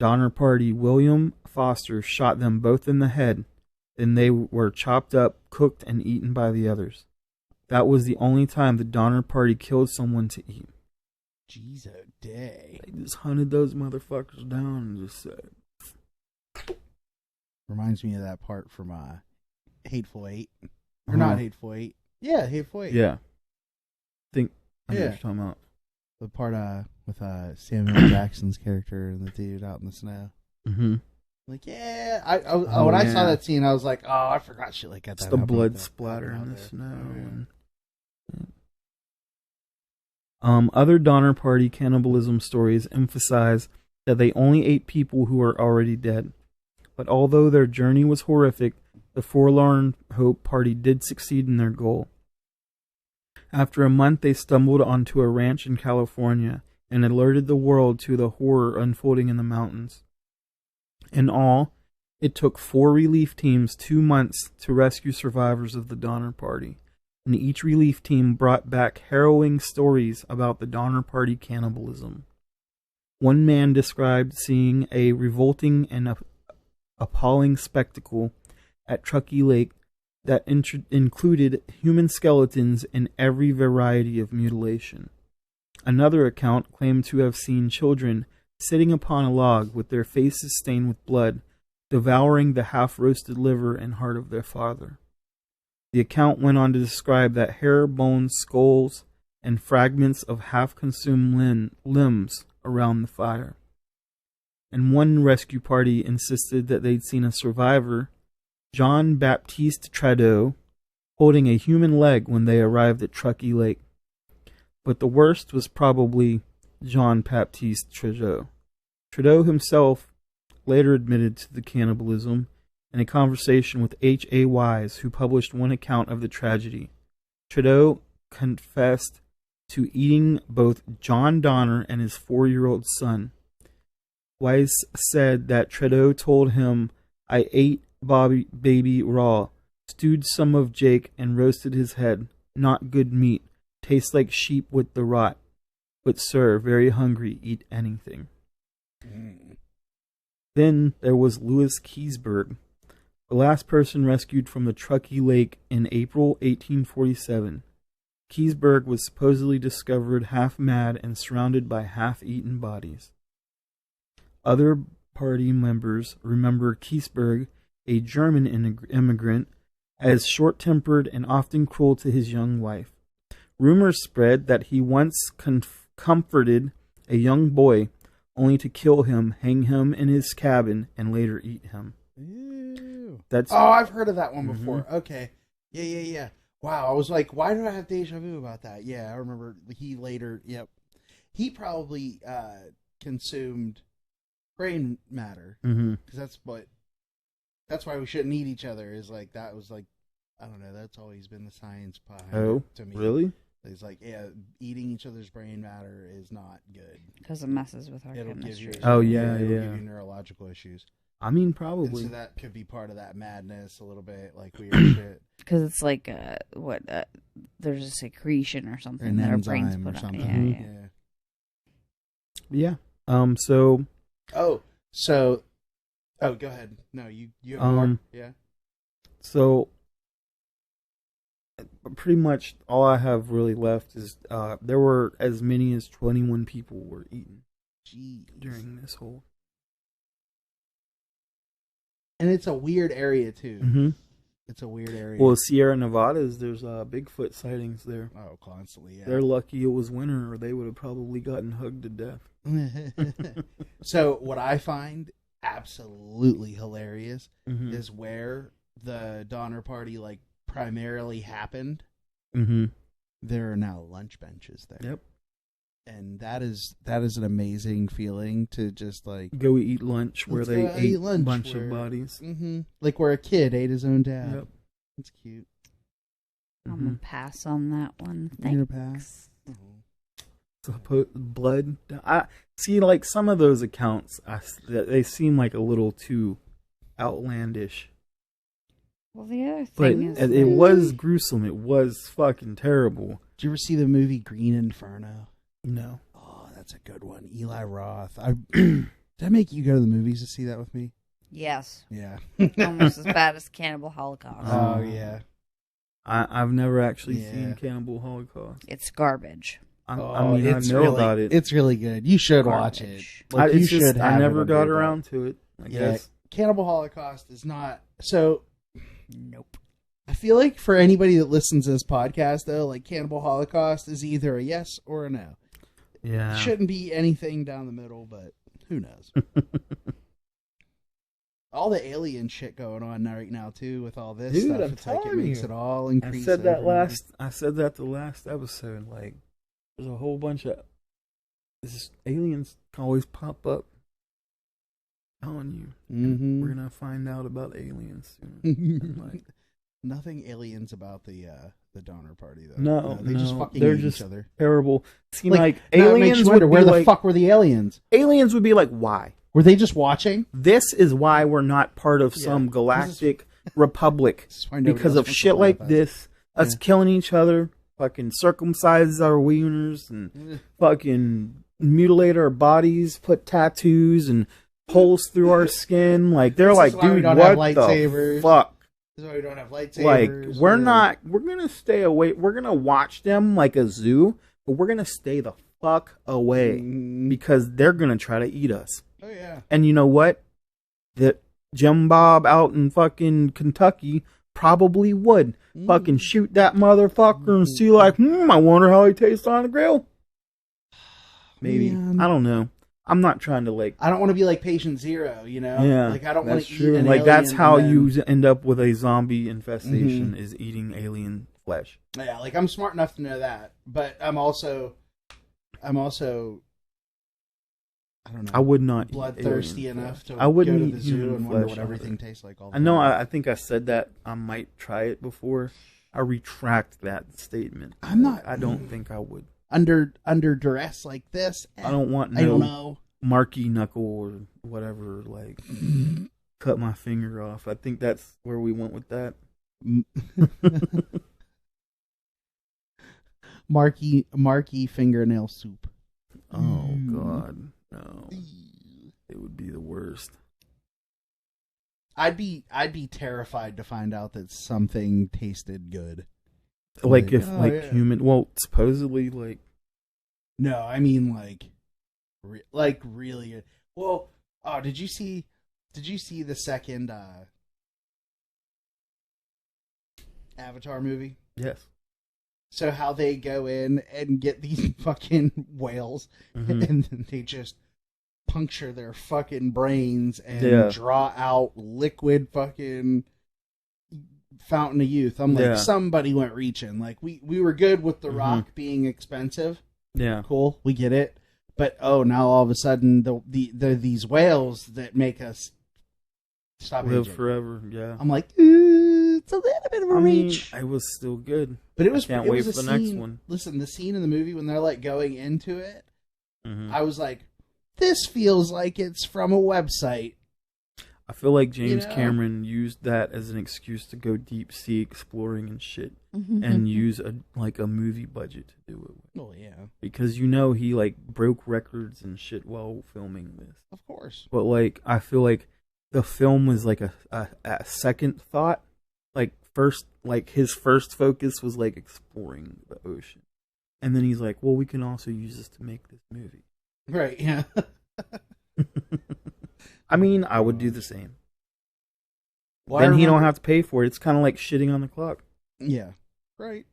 Donner Party William Foster shot them both in the head. Then they were chopped up, cooked, and eaten by the others. That was the only time the Donner Party killed someone to eat. Jeez, a day. They just hunted those motherfuckers down and just said... Reminds me of that part from Hateful Eight. Or not Hateful Eight. Yeah, Hateful Eight. Yeah. I know what you're talking about. The part with Samuel Jackson's character and the dude out in the snow. Mm-hmm. Like, yeah. When I saw that scene, I was like, oh, I forgot shit like that. It's the blood splatter in the snow. Other Donner Party cannibalism stories emphasize that they only ate people who were already dead. But although their journey was horrific, the Forlorn Hope Party did succeed in their goal. After a month, they stumbled onto a ranch in California and alerted the world to the horror unfolding in the mountains. In all, it took 4 relief teams 2 months to rescue survivors of the Donner Party, and each relief team brought back harrowing stories about the Donner Party cannibalism. One man described seeing a revolting and appalling spectacle at Truckee Lake that included human skeletons in every variety of mutilation. Another account claimed to have seen children sitting upon a log with their faces stained with blood, devouring the half-roasted liver and heart of their father. The account went on to describe that hair, bones, skulls, and fragments of half-consumed limbs around the fire. And one rescue party insisted that they'd seen a survivor, John Baptiste Trudeau, holding a human leg when they arrived at Truckee Lake. But the worst was probably John Baptiste Trudeau. Trudeau himself later admitted to the cannibalism in a conversation with H.A. Wise, who published one account of the tragedy. Trudeau confessed to eating both John Donner and his 4-year-old son. Wise said that Trudeau told him, "I ate baby raw, stewed some of Jake, and roasted his head. Not good meat. Tastes like sheep with the rot. But sir, very hungry, eat anything." Then there was Louis Keseberg, The last person rescued from the Truckee Lake in April 1847. Keseberg was supposedly discovered half mad and surrounded by half-eaten bodies. Other party members remember Keseberg, a German immigrant, as short-tempered and often cruel to his young wife. Rumors spread that he once comforted a young boy, only to kill him, hang him in his cabin, and later eat him. Ew. That's I've heard of that one before. Okay. Yeah. Wow, I was like, why do I have deja vu about that? Yeah, I remember he later, he probably consumed brain matter. Because that's why we shouldn't eat each other, is like, that was like, I don't know, that's always been the science behind it to me. Really? It's like, eating each other's brain matter is not good. Because it messes with our It'll chemistry. give you, it'll give you neurological issues. I mean, And probably. so that could be part of that madness a little bit, like weird shit. Because it's like, there's a secretion or something An that our brains enzyme put or on. something. Yeah. So. Go ahead. No, you have more. Yeah. So. Pretty much all I have really left is there were as many as 21 people were eaten during this whole. And it's a weird area too. Mm-hmm. It's a weird area. Well, Sierra Nevadas, there's Bigfoot sightings there. Oh, constantly. Yeah. They're lucky it was winter, or they would have probably gotten hugged to death. So what I find absolutely hilarious Mm-hmm. is where the Donner Party like primarily happened. Mm-hmm. There are now lunch benches there. Yep. And that is an amazing feeling to just like Go eat lunch where let's they go ate eat lunch a bunch where- of bodies. like where a kid ate his own dad. Yep. It's cute. I'm going to pass on that one. You're Thanks. pass. Blood. I see, like some of those accounts, they seem like a little too outlandish. Well, the other But thing is, it was gruesome. It was fucking terrible. Did you ever see the movie Green Inferno? No. Oh, that's a good one. Eli Roth. Did I make you go to the movies to see that with me? yes, Yeah. almost as bad as Cannibal Holocaust. Oh, yeah. I've never actually Yeah. seen Cannibal Holocaust. It's garbage. I mean, I know really, about it. It's really good. You should watch it. Garbage. Like, you should. I have never it under got your belt. around to it. I guess. Cannibal Holocaust is not so. Nope. I feel like for anybody that listens to this podcast, though, like Cannibal Holocaust is either a yes or a no. Yeah. It shouldn't be anything down the middle, but who knows? All the alien shit going on right now too, with all this Dude, stuff. I'm It's like it telling makes you. it all I increase. said that overnight. the last episode. Like, there's a whole bunch of aliens always pop up. Telling you, Mhm. we're gonna find out about aliens soon. And, like, Nothing aliens about the Donner Party though. No, they just no, fucking they're eat just each other. terrible. Seem Like, like now it makes aliens you would wonder, be where the like, fuck were the aliens? aliens would be like, why? Were they just watching? This is why we're not part of some Yeah. galactic republic. This is why nobody Because else of wants to shit play like with us. this, us Yeah. killing each other, fucking circumcise our wieners, and fucking mutilate our bodies, put tattoos and holes through our skin. Like, they're This like, is why we dude, don't have what the lightsabers. fuck? This is why we don't have lightsabers. Like, we're gonna stay away. We're gonna watch them like a zoo, but we're gonna stay the fuck away because they're gonna try to eat us. Oh yeah. And you know what? The Jim Bob out in fucking Kentucky probably would fucking shoot that motherfucker and see like, I wonder how he tastes on the grill. Maybe. Man. I don't know. I'm not trying to like. I don't want to be like patient zero, you know? Yeah, Like I don't want that's to eat true. an Like that's alien how and then- you end up with a zombie infestation is eating alien flesh. Yeah, like I'm smart enough to know that, but I'm also I don't know. I would not bloodthirsty eat alien enough flesh. to I wouldn't go to eat the zoo human and wonder flesh what everything either. tastes like all the I know. time. I think I said that. I might try it before. I retract that statement. I'm not- I don't think I would. under duress like this. I don't want no I don't know. marky knuckle or whatever. Like cut my finger off. I think that's where we went with that. Marky fingernail soup. Oh God, no! It would be the worst. I'd be terrified to find out that something tasted good. Like if yeah. human. Well, supposedly like. No, I mean like really good. Well, did you see the second Avatar movie? Yes. So how they go in and get these fucking whales and then they just puncture their fucking brains and draw out liquid fucking fountain of youth. I'm like, somebody went reaching. Like we were good with The Rock being expensive. Yeah. Cool, we get it. But now all of a sudden they're these whales that make us stop live aging forever. Yeah. I'm like, it's a little bit of a reach. It was still good, but it was. Can't it wait was for the scene, next one. Listen, the scene in the movie when they're like going into it, I was like, this feels like it's from a website. I feel like James Cameron used that as an excuse to go deep sea exploring and shit, and use a movie budget to do it with. Oh yeah, because he like broke records and shit while filming this. Of course, but like I feel like the film was like a second thought. Like his first focus was like exploring the ocean, and then he's like, well, we can also use this to make this movie. Right? Yeah. I mean, I would do the same. Then he don't have to pay for it. It's kind of like shitting on the clock. Yeah. Right.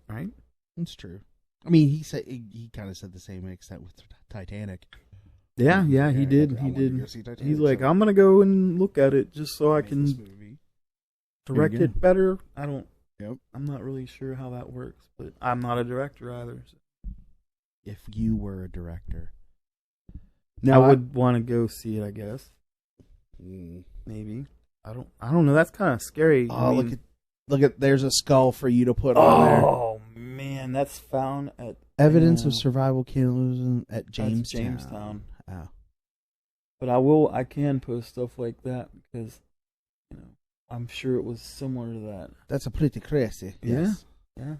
Right. That's true. I mean, he kind of said the same extent with Titanic. Yeah, he did. He did. He's like, I'm gonna go and look at it just so I can direct it better. I'm not really sure how that works, but I'm not a director either. So. If you were a director, I would want to go see it. I guess. Maybe. I don't know. That's kind of scary. Oh, look at. There's a skull for you to put on there. Oh man, that's found at evidence of survival cannibalism at Jamestown. Oh. But I can post stuff like that because, I'm sure it was similar to that. That's a pretty crazy. Yes. Yeah.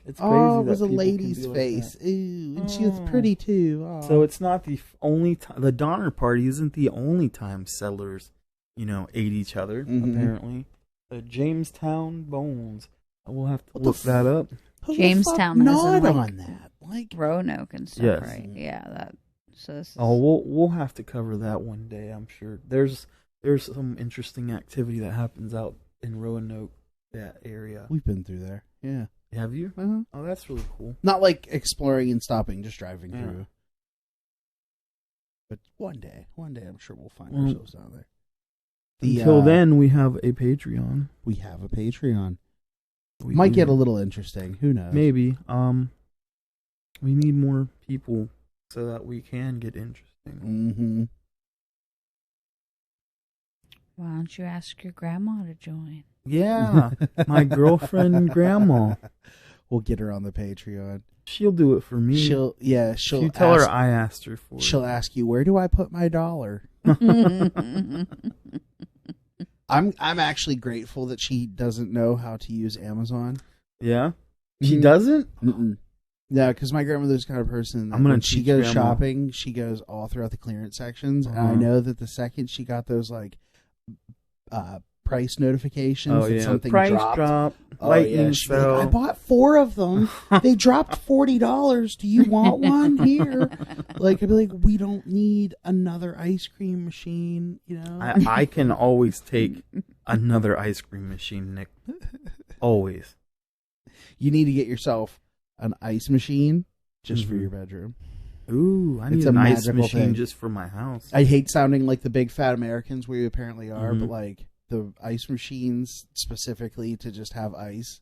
It's crazy. Oh, it was a lady's face. Like ooh, and she was pretty too. Oh. So it's not the only time. The Donner Party isn't the only time settlers, ate each other. Apparently, the Jamestown Bones. I will have to look that up. Jamestown has on that, like Roanoke and stuff, right? Yeah, that. So this is... we'll have to cover that one day. I'm sure there's some interesting activity that happens out in Roanoke, that area. We've been through there. Yeah. Have you? Oh, that's really cool. Not like exploring and stopping, just driving through. But one day, I'm sure we'll find ourselves down there. Until then, we have a Patreon. We have a Patreon. Might get a little interesting. Who knows? Maybe. We need more people so that we can get interesting. Why don't you ask your grandma to join? Yeah, my girlfriend and grandma. We'll get her on the Patreon. She'll do it for me. She'll You tell her I asked her for it. She'll ask you, where do I put my $1? I'm actually grateful that she doesn't know how to use Amazon. Yeah? She doesn't? No, because my grandmother's the kind of person that when she goes shopping, she goes all throughout the clearance sections. And I know that the second she got those price notifications that something price dropped. Lightning fell. Like, I bought 4 of them. They dropped $40. Do you want one here? Like, I'd be like, we don't need another ice cream machine, I can always take another ice cream machine, Nick. Always. You need to get yourself an ice machine just for your bedroom. Ooh, I need an ice machine just for my house. I hate sounding like the big fat Americans we apparently are, but like the ice machines specifically to just have ice.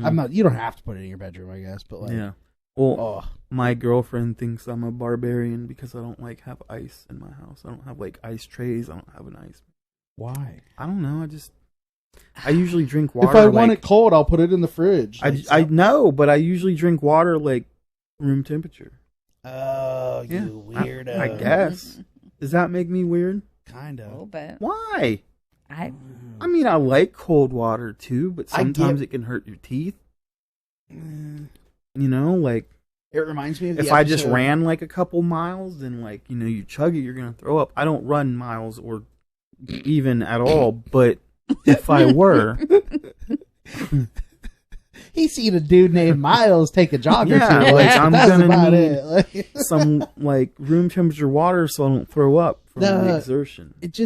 I'm not. You don't have to put it in your bedroom, I guess, but like, yeah. Well, my girlfriend thinks I'm a barbarian because I don't have ice in my house. I don't have ice trays. I don't have an ice. Why? I don't know. I usually drink water. If I want it cold, I'll put it in the fridge. I know, but I usually drink water room temperature. Oh, you weirdo. I guess. Does that make me weird? Kind of. A little bit. Why? I mean, I like cold water too, but sometimes it can hurt your teeth. It reminds me of if I just ran a couple miles, then you chug it, you're gonna throw up. I don't run miles or even at all, but if I were, He's seen a dude named Miles take a jog or two. yeah, like I'm that's gonna about need it. Like, some like room temperature water so I don't throw up from the exertion. it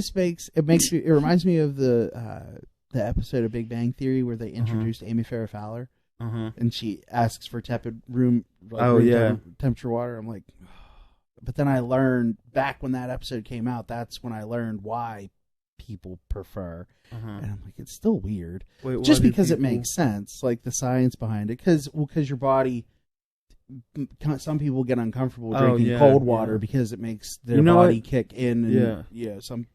reminds me of the episode of Big Bang Theory where they introduced Amy Farrah Fowler, and she asks for tepid room temperature water. I'm like, but then I learned back when that episode came out, that's when I learned why people prefer, and I'm like, it's still weird. Wait, just because it makes sense, like the science behind it, because your body, some people get uncomfortable drinking cold water because it makes their body kick in, and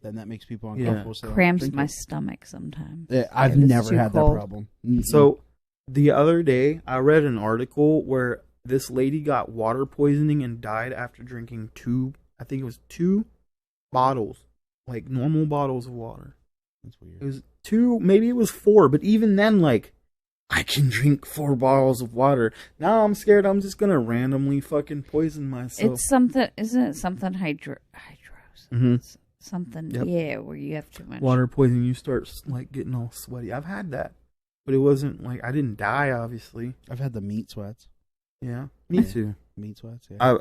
and that makes people uncomfortable. So cramps my stomach sometimes. I've never had that problem. So the other day I read an article where this lady got water poisoning and died after drinking two bottles, like normal bottles of water. That's weird. It was 2, maybe it was 4, but even then, like, I can drink 4 bottles of water. Now I'm scared I'm just gonna randomly fucking poison myself. It's something, isn't it something hydros? Mm-hmm. Something, where you have too much water poisoning. You start like getting all sweaty. I've had that, but it wasn't like I didn't die. Obviously, I've had the meat sweats. Yeah, me too. Meat sweats. Yeah.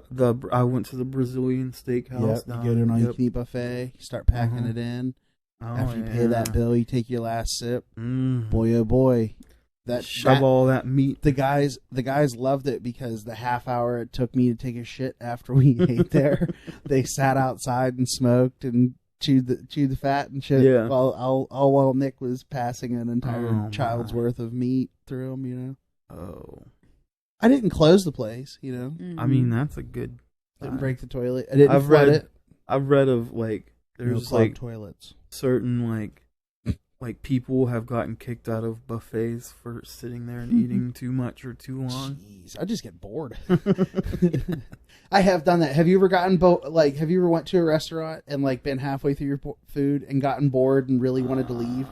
I went to the Brazilian steakhouse. Yep, you go to an all-you-can-eat buffet. You start packing it in. After you pay that bill, you take your last sip. Boy, oh boy, shove all that meat. The guys loved it because the half hour it took me to take a shit after we ate there, they sat outside and smoked and chewed the fat and shit. Yeah. While Nick was passing an entire child's worth of meat through them. You know. Oh. I didn't close the place. You know. Mm-hmm. I mean, that's a good. Didn't break the toilet. I didn't flood it. I've read of like there's like toilets. Certain like people have gotten kicked out of buffets for sitting there and eating too much or too long. Jeez, I just get bored. I have done that. Have you ever gotten have you ever went to a restaurant and like been halfway through your food and gotten bored and really wanted to leave?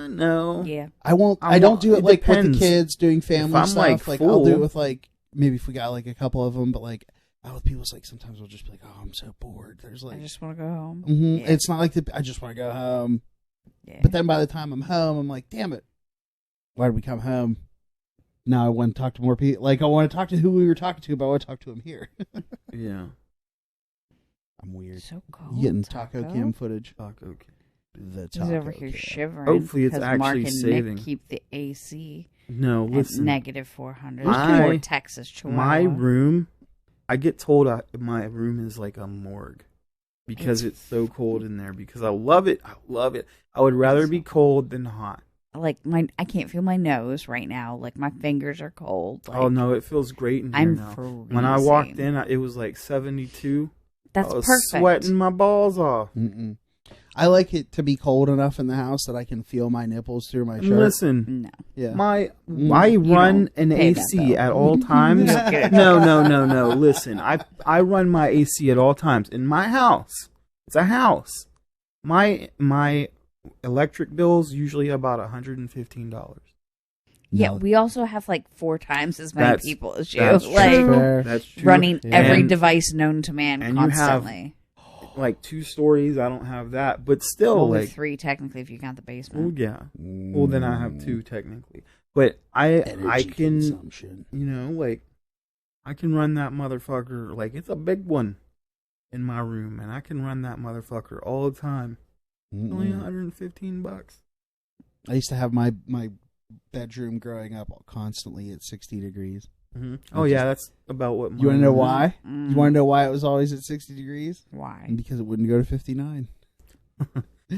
No. Yeah. I don't do it like depends. with the kids doing family stuff. Like I'll do it with like maybe if we got like a couple of them, but like out with people, it's like sometimes we'll just be like, oh, I'm so bored. There's like I just want to go home. Mm-hmm. Yeah. It's not like I just want to go home. Yeah. But then by the time I'm home, I'm like, damn it, why did we come home? Now I want to talk to more people. Like I want to talk to who we were talking to, but I want to talk to him here. Yeah. I'm weird. So cold. You getting taco cam footage? Taco cam. The He's over here shivering. Hopefully it's actually Mark and saving. Nick keep the AC No, listen. at -400. Or Texas Chihuahua. My room, I get told my room is like a morgue because it's so cold in there. Because I love it. I would rather be cold than hot. Like I can't feel my nose right now. Like my fingers are cold. Like, oh no, it feels great in here I'm now. freezing. When I walked in, it was like 72. That's I was perfect. sweating my balls off. Mm-mm. I like it to be cold enough in the house that I can feel my nipples through my shirt. Listen, No. Yeah. I run an AC at all times. No. Listen, I run my AC at all times in my house. It's a house. My electric bill's usually about $115. Yeah, No. we also have like 4 times as many people as you. That's Like true. That's true. running Yeah. every And- device known to man and constantly. like 2 stories. I don't have that, but still, Only like 3 technically if you count the oh basement. yeah. Well, then I have 2 technically, but I Energy can consumption. like I can run that motherfucker like it's a big one in my room, and I can run that motherfucker all the time. Only $115. I used to have my bedroom growing up constantly at 60 degrees. Mm-hmm. Oh yeah, that's about what. You want to know why? Mm. You want to know why it was always at 60 degrees? Why? Because it wouldn't go to 59.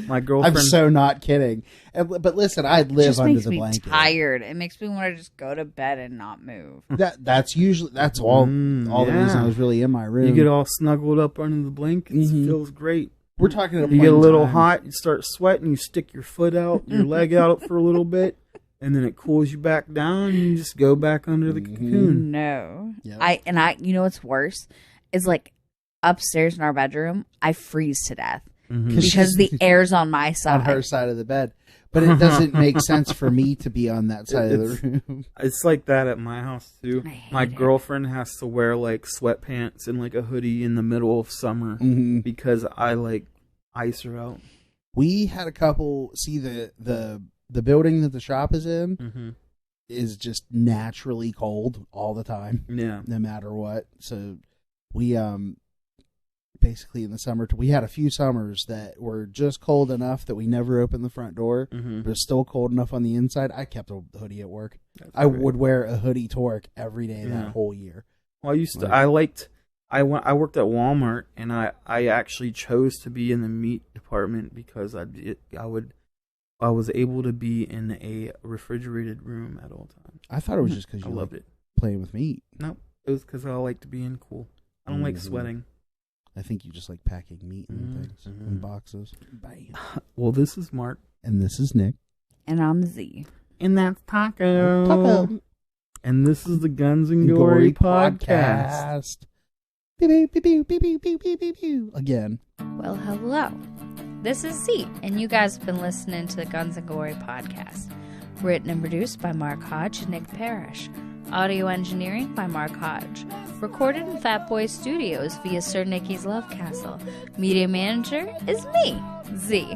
My girlfriend. I'm so not kidding. But listen, I'd It live just under makes the me blanket. tired. It makes me want to just go to bed and not move. That's all the reason I was really in my room. You get all snuggled up under the blankets. Mhm. It feels great. We're talking about You get a little hot. You start sweating. You stick your foot out, your leg out for a little bit, and then it cools you back down. And you just go back under the cocoon. No. Yep. You know what's worse? Is like upstairs in our bedroom, I freeze to death. Mhm. Because the air's on my side. on her side of the bed. But it doesn't make sense for me to be on that side of the room. It's like that at my house too. I hate My it. girlfriend has to wear like sweatpants and like a hoodie in the middle of summer Mhm. because I like ice her out. We had a couple. See the building that the shop is in Mm-hmm. is just naturally cold all the time, Yeah. no matter what. So we basically in the summer we had a few summers that were just cold enough that we never opened the front door, Mm-hmm. but it's still cold enough on the inside. I kept a hoodie at work. That's I great. would wear a hoodie to work every day Yeah. that whole year. Well, I used to. Like- I worked at Walmart, and I actually chose to be in the meat department because I was able to be in a refrigerated room at all times. I thought it was just because I you loved loved it. playing with meat. No, it was because I like to be in cool. I don't like Mhm. sweating. I think you just like packing meat and things in Mhm. boxes. Bam. Well, this is Mark, And this is Nick. And I'm Z. and that's Taco. And this is the Guns and Gory Gory podcast. Pew, pew, pew, pew, pew, pew, pew, pew, pew. Again. Well, hello. This is Z, and you guys have been listening to the Guns and Gory podcast. Written and produced by Mark Hodge and Nick Parrish. Audio engineering by Mark Hodge. Recorded in Fat Boy Studios via Sir Nicky's Love Castle. Media manager is me, Z.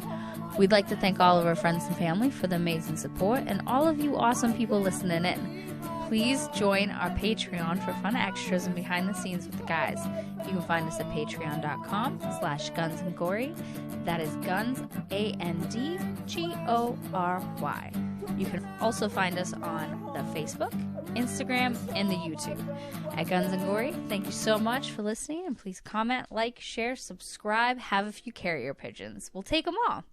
We'd like to thank all of our friends and family for the amazing support and all of you awesome people listening in. Please join our Patreon for fun extras and behind the scenes with the guys. You can find us at patreon.com/gunsandgory. That is guns, ANDGORY. You can also find us on the Facebook, Instagram, and the YouTube at Guns and Gory. Thank you so much for listening, and please comment, like, share, subscribe, have a few carrier pigeons. We'll take them all.